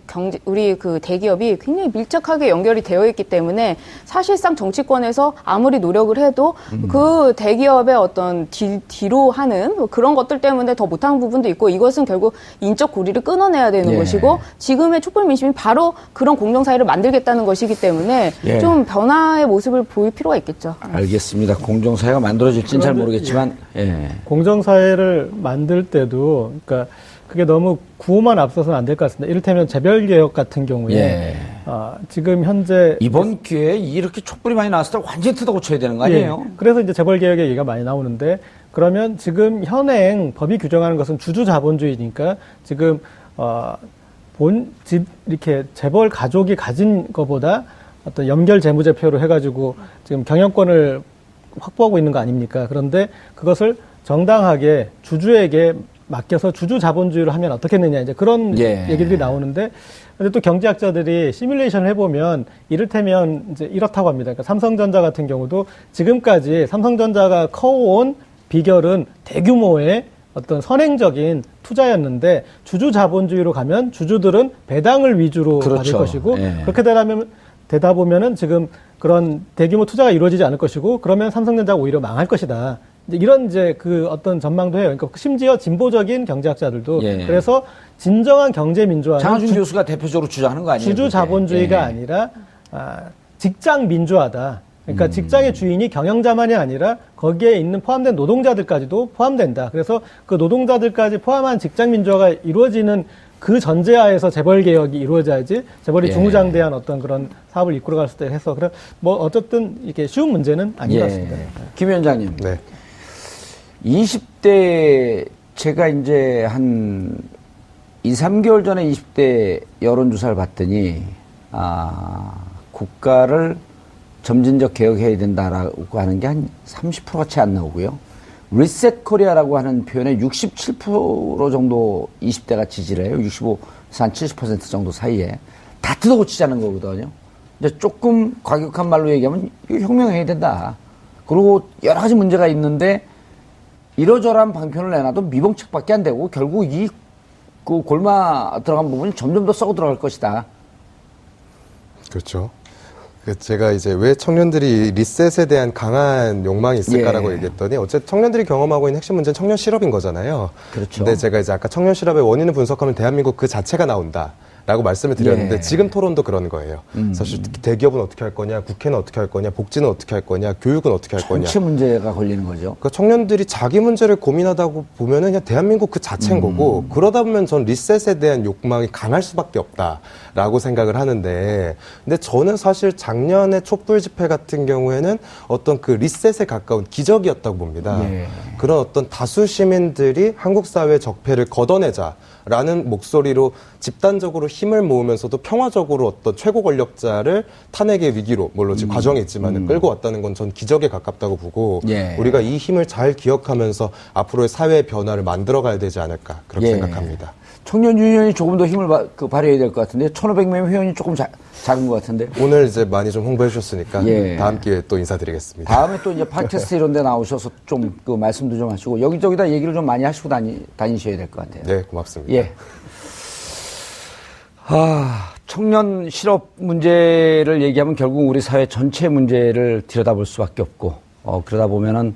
그 대기업이 굉장히 밀접하게 연결이 되어 있기 때문에 사실상 정치권에서 아무리 노력을 해도 그 대기업의 어떤 뒤로 하는 뭐 그런 것들 때문에 더 못하는 부분도 있고 이것은 결국 인적 고리를 끊어내야 되는 예. 것이고 지금의 촛불 민심이 바로 그런 공정사회를 만들겠다는 것이기 때문에 예. 좀 변화의 모습을 보일 필요가 있겠죠. 알겠습니다. 공정사회가 만들어질지는 잘 모르겠지만 예. 공정사회를 만들 때도 그러니까 그게 너무 구호만 앞서서는 안 될 것 같습니다. 이를테면 재벌개혁 같은 경우에 예. 지금 현재 이번 기회에 이렇게 촛불이 많이 나왔을 때 완전히 뜯어고쳐야 되는 거 아니에요? 예, 그래서 이제 재벌개혁의 얘기가 많이 나오는데 그러면 지금 현행 법이 규정하는 것은 주주자본주의니까 지금 집 이렇게 재벌 가족이 가진 것보다 어떤 연결 재무제표로 해가지고 지금 경영권을 확보하고 있는 거 아닙니까? 그런데 그것을 정당하게 주주에게 맡겨서 주주 자본주의로 하면 어떻겠느냐 이제 그런 예. 얘기들이 나오는데 근데 또 경제학자들이 시뮬레이션을 해보면 이를테면 이제 이렇다고 합니다. 그러니까 삼성전자 같은 경우도 지금까지 삼성전자가 커온 비결은 대규모의 어떤 선행적인 투자였는데 주주 자본주의로 가면 주주들은 배당을 위주로 받을 그렇죠. 것이고 예. 그렇게 되다 보면은 지금 그런 대규모 투자가 이루어지지 않을 것이고 그러면 삼성전자가 오히려 망할 것이다. 이런 이제 그 어떤 전망도 해요. 그러니까 심지어 진보적인 경제학자들도 예. 그래서 진정한 경제 민주화는 장하준 교수가 대표적으로 주장하는 거 아니에요? 주주 그게? 자본주의가 예. 아니라 직장 민주화다. 그러니까 직장의 주인이 경영자만이 아니라 거기에 있는 포함된 노동자들까지도 포함된다. 그래서 그 노동자들까지 포함한 직장 민주화가 이루어지는 그 전제하에서 재벌 개혁이 이루어져야지 재벌이 예. 중후장대한 어떤 그런 사업을 이끌어갈 수 있다 해서 그래 뭐 어쨌든 이게 쉬운 문제는 아닌 것 같습니다. 김 위원장님. 네. 20대 제가 이제 한 2, 3개월 전에 20대 여론조사를 봤더니 국가를 점진적 개혁해야 된다라고 하는 게 한 30% 채 안 나오고요. 리셋 코리아라고 하는 표현에 67% 정도 20대가 지지를 해요. 65에서 한 70% 정도 사이에. 다 뜯어고치자는 거거든요. 이제 조금 과격한 말로 얘기하면 이거 혁명해야 된다. 그리고 여러 가지 문제가 있는데 이러저러한 방편을 내놔도 미봉책밖에 안 되고 결국 그 골마 들어간 부분이 점점 더 썩어 들어갈 것이다. 그렇죠. 제가 이제 왜 청년들이 리셋에 대한 강한 욕망이 있을까라고 예. 얘기했더니 어쨌든 청년들이 경험하고 있는 핵심 문제는 청년 실업인 거잖아요. 그렇죠. 근데 제가 이제 아까 청년 실업의 원인을 분석하면 대한민국 그 자체가 나온다. 라고 말씀을 드렸는데 예. 지금 토론도 그런 거예요. 사실 대기업은 어떻게 할 거냐, 국회는 어떻게 할 거냐, 복지는 어떻게 할 거냐, 교육은 어떻게 할 거냐. 전체 문제가 걸리는 거죠. 그러니까 청년들이 자기 문제를 고민하다고 보면은 그냥 대한민국 그 자체인 거고 그러다 보면 전 리셋에 대한 욕망이 강할 수밖에 없다라고 생각을 하는데 근데 저는 사실 작년에 촛불 집회 같은 경우에는 어떤 그 리셋에 가까운 기적이었다고 봅니다. 예. 그런 어떤 다수 시민들이 한국 사회의 적폐를 걷어내자라는 목소리로 집단적으로 힘을 모으면서도 평화적으로 어떤 최고 권력자를 탄핵의 위기로 물론 지금 과정이 있지만 끌고 왔다는 건 전 기적에 가깝다고 보고 예. 우리가 이 힘을 잘 기억하면서 앞으로의 사회의 변화를 만들어가야 되지 않을까 그렇게 예. 생각합니다. 청년 유니언이 조금 더 힘을 발휘해야 될 것 같은데 1,500명 회원이 조금 작은 것 같은데 오늘 이제 많이 좀 홍보해 주셨으니까 예. 다음 기회에 또 인사드리겠습니다. 다음에 또 이제 팟캐스트 이런 데 나오셔서 좀 그 말씀도 좀 하시고 여기저기다 얘기를 좀 많이 하시고 다니셔야 될 것 같아요. 네, 고맙습니다. 예. 청년 실업 문제를 얘기하면 결국 우리 사회 전체 문제를 들여다볼 수밖에 없고 그러다 보면은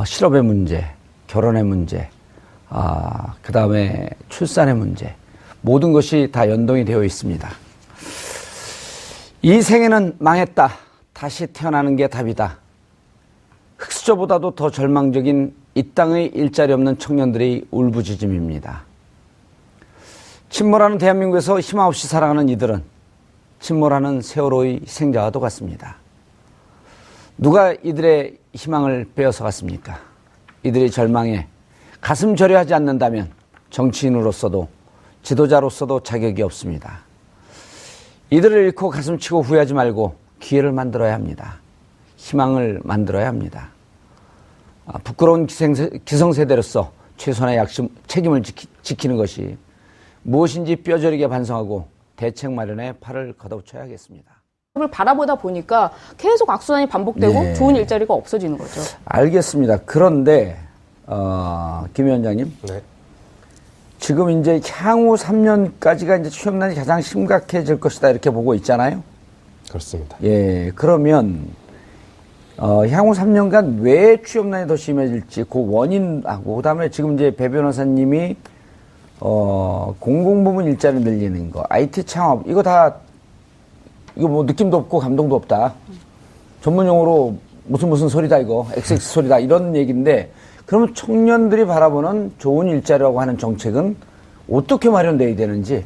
실업의 문제, 결혼의 문제, 그 다음에 출산의 문제, 모든 것이 다 연동이 되어 있습니다. 이 생에는 망했다. 다시 태어나는 게 답이다. 흑수저보다도 더 절망적인 이 땅의 일자리 없는 청년들의 울부짖음입니다. 침몰하는 대한민국에서 희망 없이 살아가는 이들은 침몰하는 세월호의 희생자와도 같습니다. 누가 이들의 희망을 빼앗아갔습니까? 이들의 절망에 가슴 절여 하지 않는다면 정치인으로서도 지도자로서도 자격이 없습니다. 이들을 잃고 가슴 치고 후회하지 말고 기회를 만들어야 합니다. 희망을 만들어야 합니다. 부끄러운 기성세대로서 최소한의 책임을 지키는 것이 무엇인지 뼈저리게 반성하고 대책 마련에 팔을 걷어붙여야겠습니다. 을 바라보다 보니까 계속 악순환이 반복되고 네. 좋은 일자리가 없어지는 거죠. 알겠습니다. 그런데 김 위원장님, 네. 지금 이제 향후 3년까지가 이제 취업난이 가장 심각해질 것이다 이렇게 보고 있잖아요. 그렇습니다. 예, 그러면 향후 3년간 왜 취업난이 더 심해질지 그 원인하고 그다음에 지금 이제 배 변호사님이 공공부문 일자리 늘리는 거, IT 창업 이거 뭐 느낌도 없고 감동도 없다. 전문 용어로 무슨 소리다 이거 XX 소리다 이런 얘기인데 그러면 청년들이 바라보는 좋은 일자리라고 하는 정책은 어떻게 마련돼야 되는지.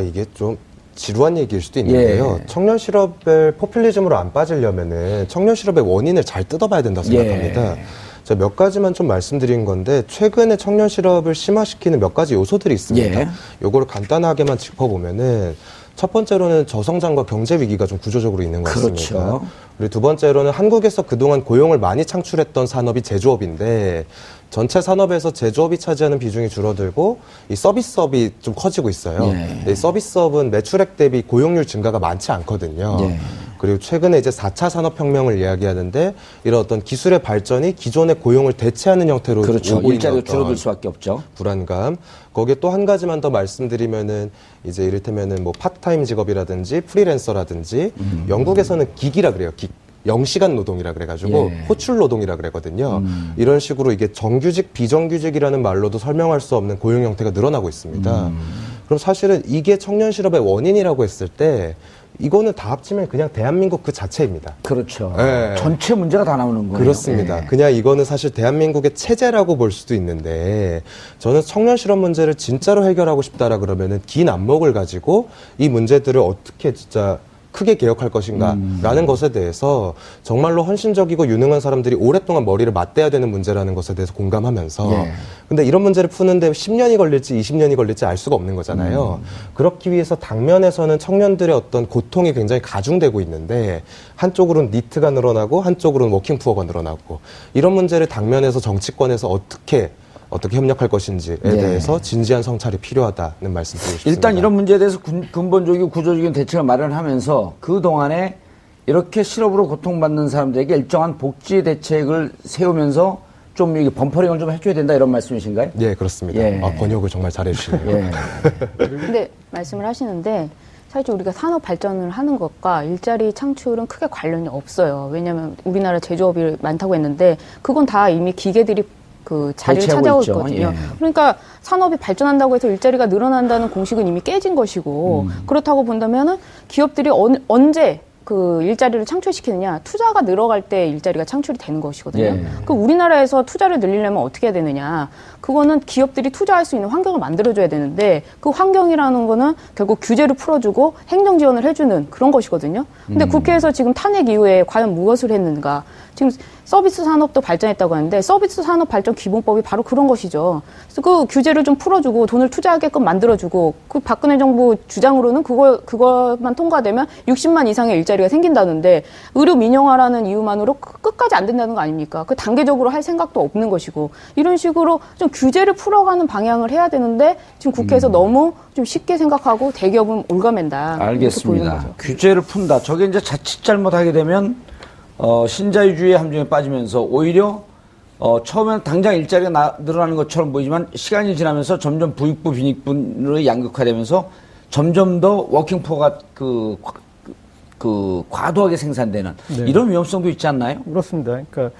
이게 좀 지루한 얘기일 수도 있는데요. 예. 청년 실업을 포퓰리즘으로 안 빠지려면은 청년 실업의 원인을 잘 뜯어봐야 된다고 생각합니다. 예. 제가 몇 가지만 좀 말씀드린 건데 최근에 청년 실업을 심화시키는 몇 가지 요소들이 있습니다. 예. 요거를 간단하게만 짚어보면은 첫 번째로는 저성장과 경제 위기가 좀 구조적으로 있는 것 같습니다. 그렇죠. 그리고 두 번째로는 한국에서 그동안 고용을 많이 창출했던 산업이 제조업인데 전체 산업에서 제조업이 차지하는 비중이 줄어들고 이 서비스업이 좀 커지고 있어요. 예. 이 서비스업은 매출액 대비 고용률 증가가 많지 않거든요. 예. 그리고 최근에 이제 4차 산업혁명을 이야기하는데 이런 어떤 기술의 발전이 기존의 고용을 대체하는 형태로 그렇죠. 오고 있는 일자리가 어떤 줄어들 수밖에 없죠. 불안감. 거기에 또 한 가지만 더 말씀드리면은 이제 이를테면은 뭐 파트타임 직업이라든지 프리랜서라든지 영국에서는 기기라 그래요. 영시간 노동이라 그래가지고 예. 호출 노동이라 그러거든요. 이런 식으로 이게 정규직, 비정규직이라는 말로도 설명할 수 없는 고용 형태가 늘어나고 있습니다. 그럼 사실은 이게 청년 실업의 원인이라고 했을 때 이거는 다 합치면 그냥 대한민국 그 자체입니다. 그렇죠. 예. 전체 문제가 다 나오는 거예요. 그렇습니다. 예. 그냥 이거는 사실 대한민국의 체제라고 볼 수도 있는데 저는 청년 실업 문제를 진짜로 해결하고 싶다라 그러면은 긴 안목을 가지고 이 문제들을 어떻게 진짜 크게 개혁할 것인가라는 것에 대해서 정말로 헌신적이고 유능한 사람들이 오랫동안 머리를 맞대야 되는 문제라는 것에 대해서 공감하면서 예. 근데 이런 문제를 푸는데 10년이 걸릴지 20년이 걸릴지 알 수가 없는 거잖아요. 그렇기 위해서 당면에서는 청년들의 어떤 고통이 굉장히 가중되고 있는데 한쪽으로는 니트가 늘어나고 한쪽으로는 워킹푸어가 늘어나고 이런 문제를 당면에서 정치권에서 어떻게 협력할 것인지에 예. 대해서 진지한 성찰이 필요하다는 말씀 드리고 싶습니다. 일단 이런 문제에 대해서 근본적이고 구조적인 대책을 마련하면서 그동안에 이렇게 실업으로 고통받는 사람들에게 일정한 복지 대책을 세우면서 좀 이게 범퍼링을 좀 해줘야 된다 이런 말씀이신가요? 예, 그렇습니다. 예. 번역을 정말 잘해주시네요. 예. 근데 말씀을 하시는데 사실 우리가 산업 발전을 하는 것과 일자리 창출은 크게 관련이 없어요. 왜냐하면 우리나라 제조업이 많다고 했는데 그건 다 이미 기계들이 그 자리를 대체하고 차지하고 있죠. 있거든요. 예. 그러니까 산업이 발전한다고 해서 일자리가 늘어난다는 공식은 이미 깨진 것이고 그렇다고 본다면은 기업들이 언제 그 일자리를 창출시키느냐, 투자가 늘어갈 때 일자리가 창출이 되는 것이거든요. 예. 그 우리나라에서 투자를 늘리려면 어떻게 해야 되느냐? 그거는 기업들이 투자할 수 있는 환경을 만들어줘야 되는데 그 환경이라는 거는 결국 규제를 풀어주고 행정 지원을 해주는 그런 것이거든요. 근데 국회에서 지금 탄핵 이후에 과연 무엇을 했는가? 지금 서비스 산업도 발전했다고 하는데 서비스 산업 발전 기본법이 바로 그런 것이죠. 그래서 그 규제를 좀 풀어주고 돈을 투자하게끔 만들어주고 그 박근혜 정부 주장으로는 그것만 통과되면 60만 이상의 일자리가 생긴다는데 의료 민영화라는 이유만으로 끝까지 안 된다는 거 아닙니까? 그 단계적으로 할 생각도 없는 것이고 이런 식으로 좀 규제를 풀어가는 방향을 해야 되는데 지금 국회에서 너무 좀 쉽게 생각하고 대기업은 올가맨다. 이렇게 보이는 알겠습니다. 거죠. 규제를 푼다. 저게 이제 자칫 잘못하게 되면 신자유주의 함정에 빠지면서 오히려 처음에는 당장 일자리가 늘어나는 것처럼 보이지만 시간이 지나면서 점점 부익부 빈익분으로 양극화되면서 점점 더 워킹포어가 그 그 과도하게 생산되는 네. 이런 위험성도 있지 않나요? 그렇습니다. 그러니까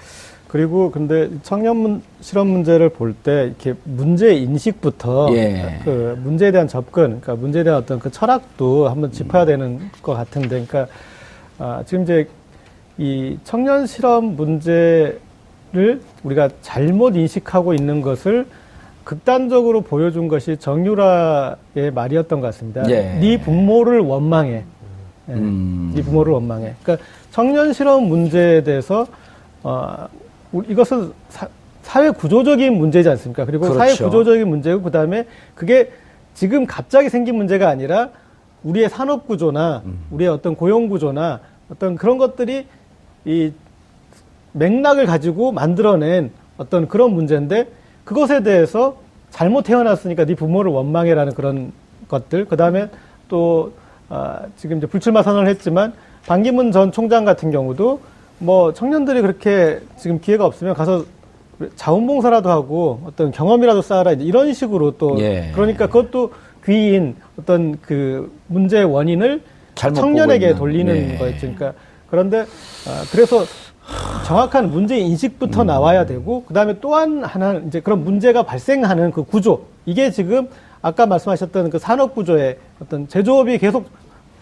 그리고 근데 청년 실업 문제를 볼 때 이렇게 문제 인식부터 예. 그 문제에 대한 접근, 그러니까 문제에 대한 어떤 그 철학도 한번 짚어야 되는 것 같은데, 그러니까 지금 이제 이 청년 실업 문제를 우리가 잘못 인식하고 있는 것을 극단적으로 보여준 것이 정유라의 말이었던 것 같습니다. 예. 네 부모를 원망해. 네 부모를 원망해. 그러니까 청년 실업 문제에 대해서 이것은 사회 구조적인 문제지 않습니까? 그리고 그렇죠. 사회 구조적인 문제고 그다음에 그게 지금 갑자기 생긴 문제가 아니라 우리의 산업 구조나 우리의 어떤 고용 구조나 어떤 그런 것들이 이 맥락을 가지고 만들어낸 어떤 그런 문제인데, 그것에 대해서 잘못 태어났으니까 네 부모를 원망해라는 그런 것들. 그다음에 또 지금 이제 불출마 선언을 했지만 반기문 전 총장 같은 경우도 뭐 청년들이 그렇게 지금 기회가 없으면 가서 자원봉사라도 하고 어떤 경험이라도 쌓아라, 이런 식으로 또 예. 그러니까 그것도 귀인 어떤 그 문제의 원인을 잘못 청년에게 보고 돌리는 있는. 예. 거였죠. 그러니까 그런데 그래서 정확한 문제 인식부터 나와야 되고, 그다음에 또한 하나 이제 그런 문제가 발생하는 그 구조, 이게 지금 아까 말씀하셨던 그 산업 구조의 어떤 제조업이 계속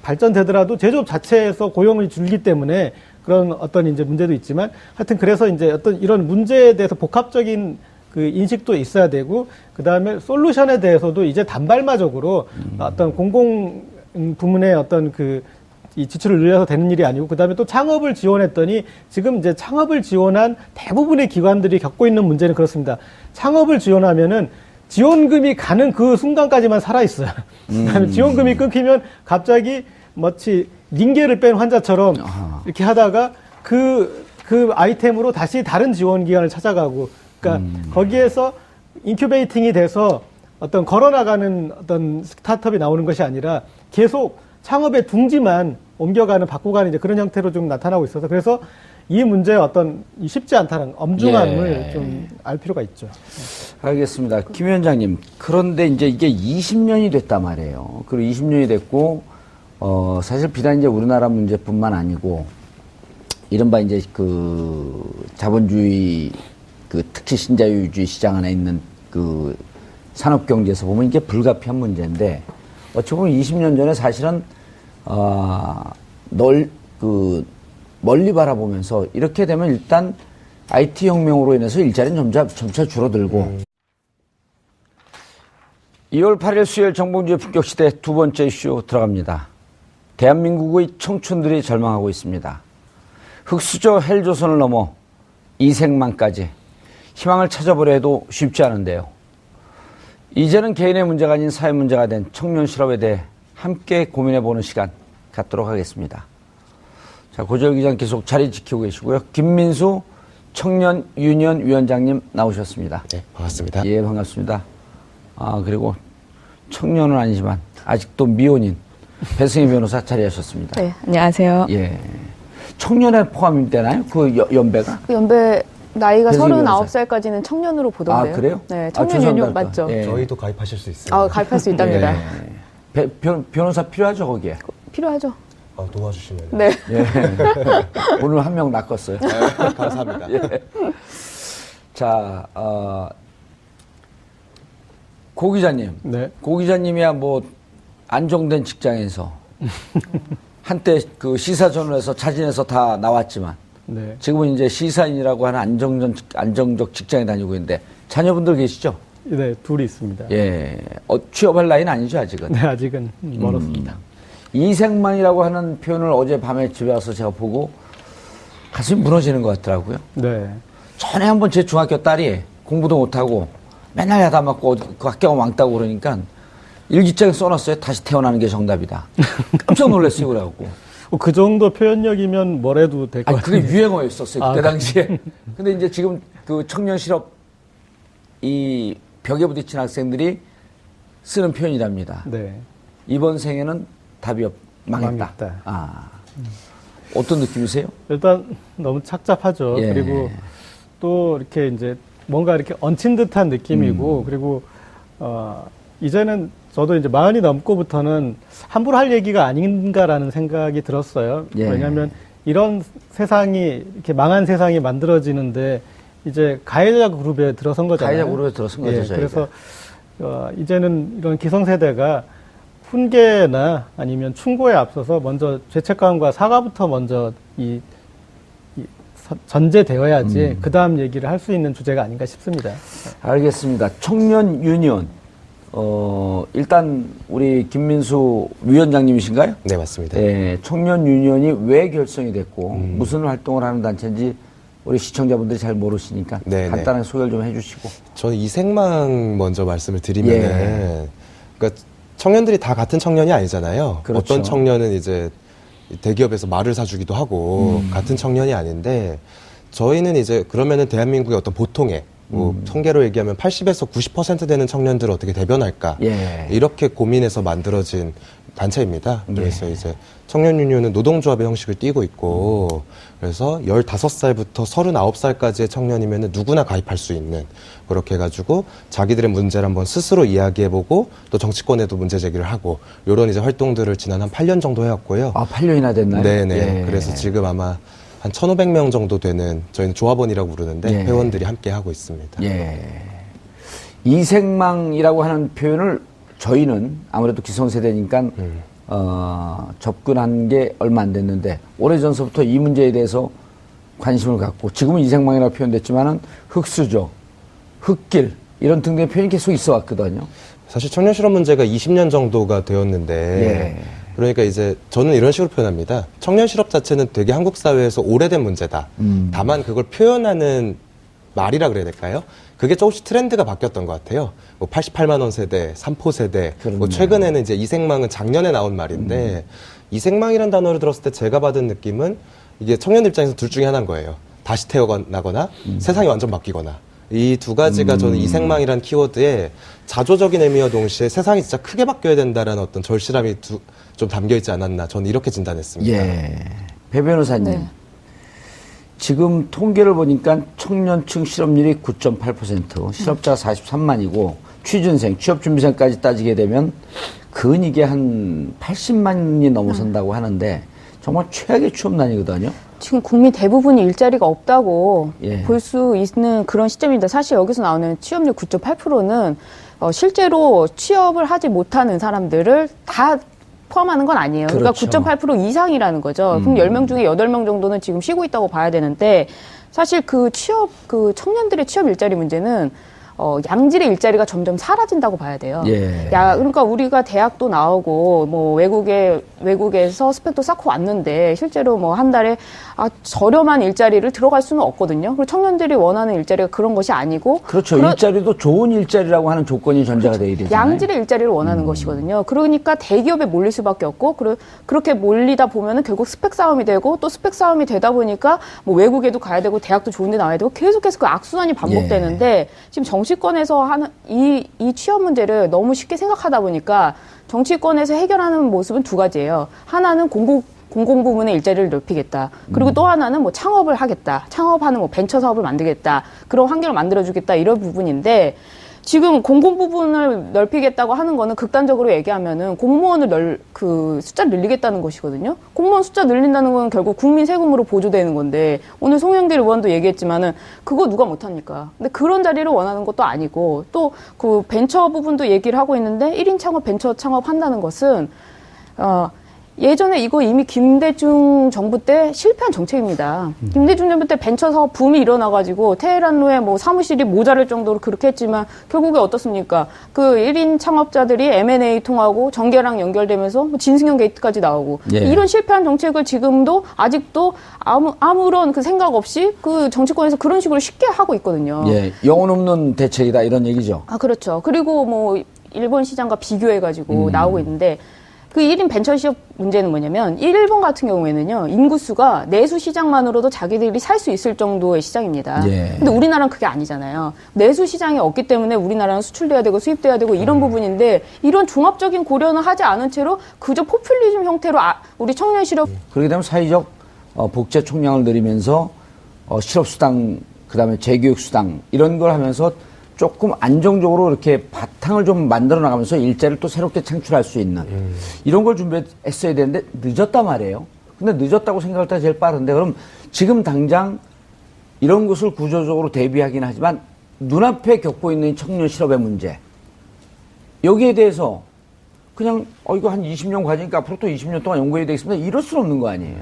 발전되더라도 제조업 자체에서 고용을 줄기 때문에 그런 어떤 이제 문제도 있지만, 하여튼 그래서 이제 어떤 이런 문제에 대해서 복합적인 그 인식도 있어야 되고, 그 다음에 솔루션에 대해서도 이제 단발마적으로 어떤 공공 부문의 어떤 이 지출을 늘려서 되는 일이 아니고, 그 다음에 또 창업을 지원했더니 지금 이제 창업을 지원한 대부분의 기관들이 겪고 있는 문제는 그렇습니다. 창업을 지원하면은 지원금이 가는 그 순간까지만 살아있어요. 그다음에 지원금이 끊기면 갑자기 마치 링게를 뺀 환자처럼 이렇게 하다가 그 아이템으로 다시 다른 지원기관을 찾아가고, 그러니까 거기에서 인큐베이팅이 돼서 어떤 걸어나가는 어떤 스타트업이 나오는 것이 아니라 계속 창업의 둥지만 옮겨가는, 바꿔가는 이제 그런 형태로 좀 나타나고 있어서, 그래서 이 문제의 어떤 쉽지 않다는 엄중함을 예. 좀 알 필요가 있죠. 알겠습니다. 김 위원장님, 그런데 이제 이게 20년이 됐단 말이에요. 그리고 20년이 됐고, 사실 비단 이제 우리나라 문제뿐만 아니고, 이른바 이제 그 자본주의, 그 특히 신자유주의 시장 안에 있는 그 산업경제에서 보면 이게 불가피한 문제인데, 어찌 보면 20년 전에 사실은, 멀리 바라보면서 이렇게 되면 일단 IT 혁명으로 인해서 일자리는 점차 줄어들고 2월 8일 수요일 정봉주의 품격시대 두 번째 이슈 들어갑니다. 대한민국의 청춘들이 절망하고 있습니다. 흑수저 헬조선을 넘어 이생만까지 희망을 찾아보려 해도 쉽지 않은데요. 이제는 개인의 문제가 아닌 사회 문제가 된 청년 실업에 대해 함께 고민해보는 시간 갖도록 하겠습니다. 자, 고재열 기자 계속 자리 지키고 계시고요. 김민수 청년 유니언 위원장님 나오셨습니다. 네, 반갑습니다. 예, 반갑습니다. 그리고 청년은 아니지만 아직도 미혼인 배승희 변호사 자리하셨습니다. 네, 안녕하세요. 예. 청년에 포함이 되나요? 그 연배가? 그 연배 나이가 배승희 39살까지는 청년으로 보던데요. 아, 그래요? 네, 청년 죄송합니다. 유니온 맞죠? 예. 저희도 가입하실 수 있어요. 가입할 수 있답니다. 예. 변호사 필요하죠, 거기에? 필요하죠. 도와주시면. 네. 예. 오늘 한 명 낚았어요. 감사합니다. 자, 고 기자님. 네. 고 기자님이야 뭐 안정된 직장에서 한때 그 시사저널에서 자진해서 다 나왔지만 네. 지금은 이제 시사인이라고 하는 안정적 직장에 다니고 있는데 자녀분들 계시죠? 네, 둘이 있습니다. 예. 취업할 나이는 아니죠, 아직은. 네, 아직은 멀었습니다. 이생만이라고 하는 표현을 어젯밤에 집에 와서 제가 보고 가슴이 무너지는 것 같더라고요. 네. 전에 한번 제 중학교 딸이 공부도 못하고 맨날 야단 맞고 그 학교가 왕따고 그러니까 일기장에 써놨어요. 다시 태어나는 게 정답이다. 깜짝 놀랐어요. 그래갖고. 그 정도 표현력이면 뭐래도 될 것 아니, 그게 같아요. 유행어였었어요. 그때 당시에. 근데 이제 지금 그 청년 실업 이 벽에 부딪힌 학생들이 쓰는 표현이랍니다. 네. 이번 생에는 답이 망했다. 망했다. 어떤 느낌이세요? 일단 너무 착잡하죠. 예. 그리고 또 이렇게 이제 뭔가 이렇게 얹힌 듯한 느낌이고, 그리고 이제는 저도 이제 40이 넘고부터는 함부로 할 얘기가 아닌가라는 생각이 들었어요. 예. 왜냐하면 이런 세상이 이렇게 망한 세상이 만들어지는데 이제 가해자 그룹에 들어선 거잖아요. 가해자 그룹에 들어선 거죠, 저희가. 그래서 이제는 이런 기성세대가 훈계나 아니면 충고에 앞서서 먼저 죄책감과 사과부터 먼저 전제되어야지 그 다음 얘기를 할 수 있는 주제가 아닌가 싶습니다. 알겠습니다. 청년 유니온. 일단 우리 김민수 위원장님이신가요? 네, 맞습니다. 예, 청년 유니온이 왜 결성이 됐고 무슨 활동을 하는 단체인지 우리 시청자분들이 잘 모르시니까 네, 간단하게 소개를 좀 해주시고. 저는 이생망 먼저 말씀을 드리면은, 예. 그러니까 청년들이 다 같은 청년이 아니잖아요. 그렇죠. 어떤 청년은 이제 대기업에서 말을 사주기도 하고 같은 청년이 아닌데, 저희는 이제 그러면은 대한민국의 어떤 보통의 뭐 통계로 얘기하면 80에서 90% 되는 청년들을 어떻게 대변할까, 예. 이렇게 고민해서 만들어진 단체입니다. 그래서 이제 청년 유니온은 노동조합의 형식을 띠고 있고, 그래서 15살부터 39살까지의 청년이면 누구나 가입할 수 있는, 그렇게 해가지고 자기들의 문제를 한번 스스로 이야기해보고 또 정치권에도 문제 제기를 하고, 요런 이제 활동들을 지난 한 8년 정도 해왔고요. 아, 8년이나 됐나요? 네네. 예. 그래서 지금 아마 한 1,500명 정도 되는, 저희는 조합원이라고 부르는데, 예. 회원들이 함께 하고 있습니다. 예. 이생망이라고 하는 표현을 저희는 아무래도 기성세대니까 접근한 게 얼마 안 됐는데 오래전서부터 이 문제에 대해서 관심을 갖고 지금은 이생망이라고 표현됐지만은 흑수저, 흑길 이런 등등의 표현이 계속 있어 왔거든요. 사실 청년 실업 문제가 20년 정도가 되었는데, 예. 그러니까 이제 저는 이런 식으로 표현합니다. 청년 실업 자체는 되게 한국 사회에서 오래된 문제다. 다만 그걸 표현하는 말이라 그래야 될까요? 그게 조금씩 트렌드가 바뀌었던 것 같아요. 뭐 88만 원 세대, 3포 세대, 뭐 최근에는 이제 이생망은 작년에 나온 말인데, 이생망이라는 단어를 들었을 때 제가 받은 느낌은 이게 청년 입장에서 둘 중에 하나인 거예요. 다시 태어나거나 세상이 완전 바뀌거나. 이 두 가지가 저는 이생망이라는 키워드에 자조적인 의미와 동시에 세상이 진짜 크게 바뀌어야 된다라는 어떤 절실함이 좀 담겨 있지 않았나, 저는 이렇게 진단했습니다. 예. 배 변호사님. 네. 지금 통계를 보니까 청년층 실업률이 9.8%, 실업자가 43만이고 취준생, 취업준비생까지 따지게 되면 근이게 한 80만이 넘어선다고 하는데 정말 최악의 취업난이거든요. 지금 국민 대부분이 일자리가 없다고 예. 볼 수 있는 그런 시점인데 사실 여기서 나오는 취업률 9.8%는 실제로 취업을 하지 못하는 사람들을 다 포함하는 건 아니에요. 그렇죠. 그러니까 9.8% 이상이라는 거죠. 그럼 10명 중에 8명 정도는 지금 쉬고 있다고 봐야 되는데 사실 그 청년들의 취업 일자리 문제는 양질의 일자리가 점점 사라진다고 봐야 돼요. 예. 그러니까 우리가 대학도 나오고 뭐 외국에서 스펙도 쌓고 왔는데 실제로 뭐 한 달에 저렴한 일자리를 들어갈 수는 없거든요. 그리고 청년들이 원하는 일자리가 그런 것이 아니고 그렇죠. 일자리도 좋은 일자리라고 하는 조건이 전제가 돼야 되잖아요. 양질의 일자리를 원하는 것이거든요. 그러니까 대기업에 몰릴 수밖에 없고 그렇게 몰리다 보면은 결국 스펙 싸움이 되고 또 스펙 싸움이 되다 보니까 뭐 외국에도 가야 되고 대학도 좋은 데 나와야 되고 계속해서 그 악순환이 반복되는데 지금 정치권에서 하는 이 취업 문제를 너무 쉽게 생각하다 보니까 정치권에서 해결하는 모습은 두 가지예요. 하나는 공공 부문의 일자리를 넓히겠다. 그리고 또 하나는 뭐 창업을 하겠다. 창업하는 뭐 벤처 사업을 만들겠다. 그런 환경을 만들어주겠다. 이런 부분인데 지금 공공 부분을 넓히겠다고 하는 거는 극단적으로 얘기하면은 공무원을 숫자를 늘리겠다는 것이거든요. 공무원 숫자 늘린다는 건 결국 국민 세금으로 보조되는 건데 오늘 송영길 의원도 얘기했지만은 그거 누가 못합니까? 근데 그런 자리를 원하는 것도 아니고 또 그 벤처 부분도 얘기를 하고 있는데 1인 창업, 벤처 창업 한다는 것은 예전에 이거 이미 김대중 정부 때 실패한 정책입니다. 김대중 정부 때 벤처 사업 붐이 일어나가지고 테헤란로에 뭐 사무실이 모자랄 정도로 그렇게 했지만 결국에 어떻습니까? 그 1인 창업자들이 M&A 통하고 정계랑 연결되면서 뭐 진승형 게이트까지 나오고 예. 이런 실패한 정책을 지금도 아직도 아무런 그 생각 없이 그 정치권에서 그런 식으로 쉽게 하고 있거든요. 예, 영혼 없는 대책이다 이런 얘기죠. 그렇죠. 그리고 뭐 일본 시장과 비교해가지고 나오고 있는데 그 1인 벤처 시업 문제는 뭐냐면 일본 같은 경우에는요. 인구수가 내수 시장만으로도 자기들이 살 수 있을 정도의 시장입니다. 예. 근데 우리나라는 그게 아니잖아요. 내수 시장이 없기 때문에 우리나라는 수출돼야 되고 수입돼야 되고 이런 부분인데 이런 종합적인 고려는 하지 않은 채로 그저 포퓰리즘 형태로 우리 청년 실업 그렇게 되면 사회적 복제 총량을 늘리면서 실업수당 그다음에 재교육수당 이런 걸 하면서 조금 안정적으로 이렇게 바탕을 좀 만들어 나가면서 일자리를 또 새롭게 창출할 수 있는 이런 걸 준비했어야 되는데 늦었단 말이에요. 근데 늦었다고 생각할 때 제일 빠른데 그럼 지금 당장 이런 것을 구조적으로 대비하긴 하지만 눈앞에 겪고 있는 청년 실업의 문제 여기에 대해서 그냥 이거 한 20년 과정이니까 앞으로 또 20년 동안 연구해야 되겠습니다. 이럴 수는 없는 거 아니에요.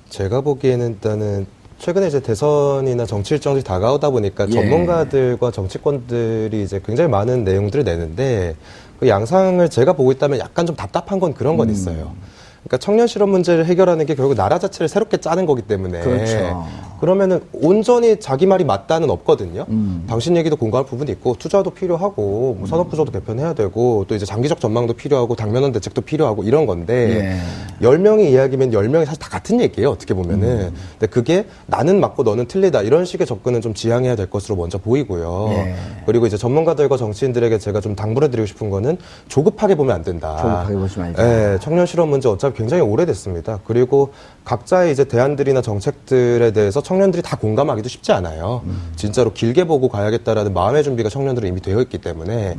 제가 보기에는 일단은 최근에 이제 대선이나 정치 일정이 다가오다 보니까 예. 전문가들과 정치권들이 이제 굉장히 많은 내용들을 내는데 그 양상을 제가 보고 있다면 약간 좀 답답한 건 그런 건 있어요. 그러니까 청년 실업 문제를 해결하는 게 결국 나라 자체를 새롭게 짜는 거기 때문에 그렇죠. 그러면은 온전히 자기 말이 맞다는 없거든요. 당신 얘기도 공감할 부분이 있고 투자도 필요하고 뭐 산업부조도 개편해야 되고 또 이제 장기적 전망도 필요하고 당면한 대책도 필요하고 이런 건데 10명이 이야기면 10명이 사실 다 같은 얘기예요. 어떻게 보면은. 근데 그게 나는 맞고 너는 틀리다 이런 식의 접근은 좀 지양해야 될 것으로 먼저 보이고요. 그리고 이제 전문가들과 정치인들에게 제가 좀 당부를 드리고 싶은 거는 조급하게 보면 안 된다. 조급하게 보지 말자. 네, 청년 실업 문제 어차피 굉장히 오래됐습니다. 그리고 각자의 이제 대안들이나 정책들에 대해서 청년들이 다 공감하기도 쉽지 않아요. 진짜로 길게 보고 가야겠다라는 마음의 준비가 청년들은 이미 되어 있기 때문에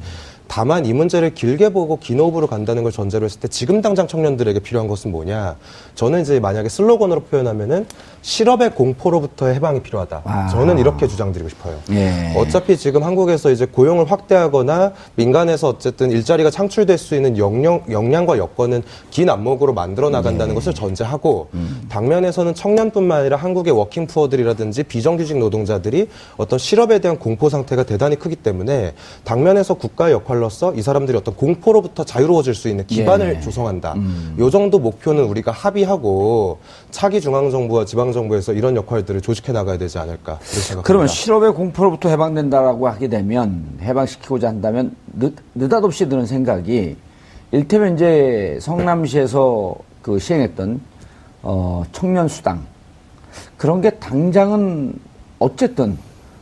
다만 이 문제를 길게 보고 긴 호흡으로 간다는 걸 전제로 했을 때 지금 당장 청년들에게 필요한 것은 뭐냐? 저는 이제 만약에 슬로건으로 표현하면은 실업의 공포로부터의 해방이 필요하다. 저는 이렇게 주장드리고 싶어요. 예. 어차피 지금 한국에서 이제 고용을 확대하거나 민간에서 어쨌든 일자리가 창출될 수 있는 역량과 여건은 긴 안목으로 만들어 나간다는 것을 전제하고 당면에서는 청년뿐만 아니라 한국의 워킹푸어들이라든지 비정규직 노동자들이 어떤 실업에 대한 공포 상태가 대단히 크기 때문에 당면에서 국가의 역할로서 이 사람들이 어떤 공포로부터 자유로워질 수 있는 기반을 조성한다. 요 정도 목표는 우리가 합의하고 차기 중앙정부와 지방정부에서 이런 역할들을 조직해 나가야 되지 않을까 그렇게 생각합니다. 그러면 실업의 공포로부터 해방된다라고 하게 되면 해방시키고자 한다면 느닷없이 드는 생각이 일테면 이제 성남시에서 그 시행했던 청년 수당 그런 게 당장은 어쨌든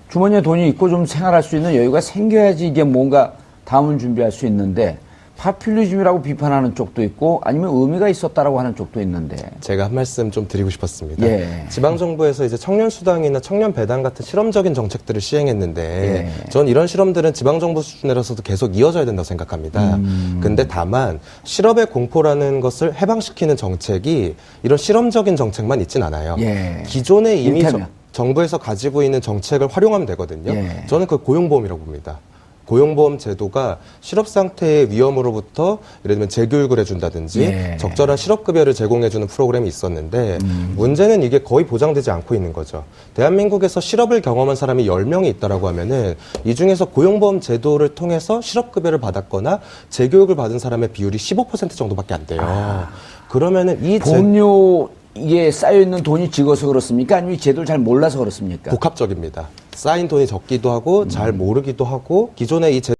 주머니에 돈이 있고 좀 생활할 수 있는 여유가 생겨야지 이게 뭔가 다음을 준비할 수 있는데 파퓰리즘이라고 비판하는 쪽도 있고 아니면 의미가 있었다라고 하는 쪽도 있는데 제가 한 말씀 좀 드리고 싶었습니다. 예. 지방정부에서 이제 청년수당이나 청년배당 같은 실험적인 정책들을 시행했는데 전 이런 실험들은 지방정부 수준에서도 계속 이어져야 된다고 생각합니다. 근데 다만 실업의 공포라는 것을 해방시키는 정책이 이런 실험적인 정책만 있진 않아요. 예. 기존에 이미 일테면. 정부에서 가지고 있는 정책을 활용하면 되거든요. 예. 저는 그 고용보험이라고 봅니다. 고용보험 제도가 실업 상태의 위험으로부터 예를 들면 재교육을 해준다든지 적절한 실업급여를 제공해주는 프로그램이 있었는데 문제는 이게 거의 보장되지 않고 있는 거죠. 대한민국에서 실업을 경험한 사람이 10명이 있다라고 하면은 이 중에서 고용보험 제도를 통해서 실업급여를 받았거나 재교육을 받은 사람의 비율이 15% 정도밖에 안 돼요. 그러면은 이 보험료에 쌓여있는 돈이 적어서 그렇습니까? 아니면 이 제도를 잘 몰라서 그렇습니까? 복합적입니다. 쌓인 돈이 적기도 하고 잘 모르기도 하고 기존의 이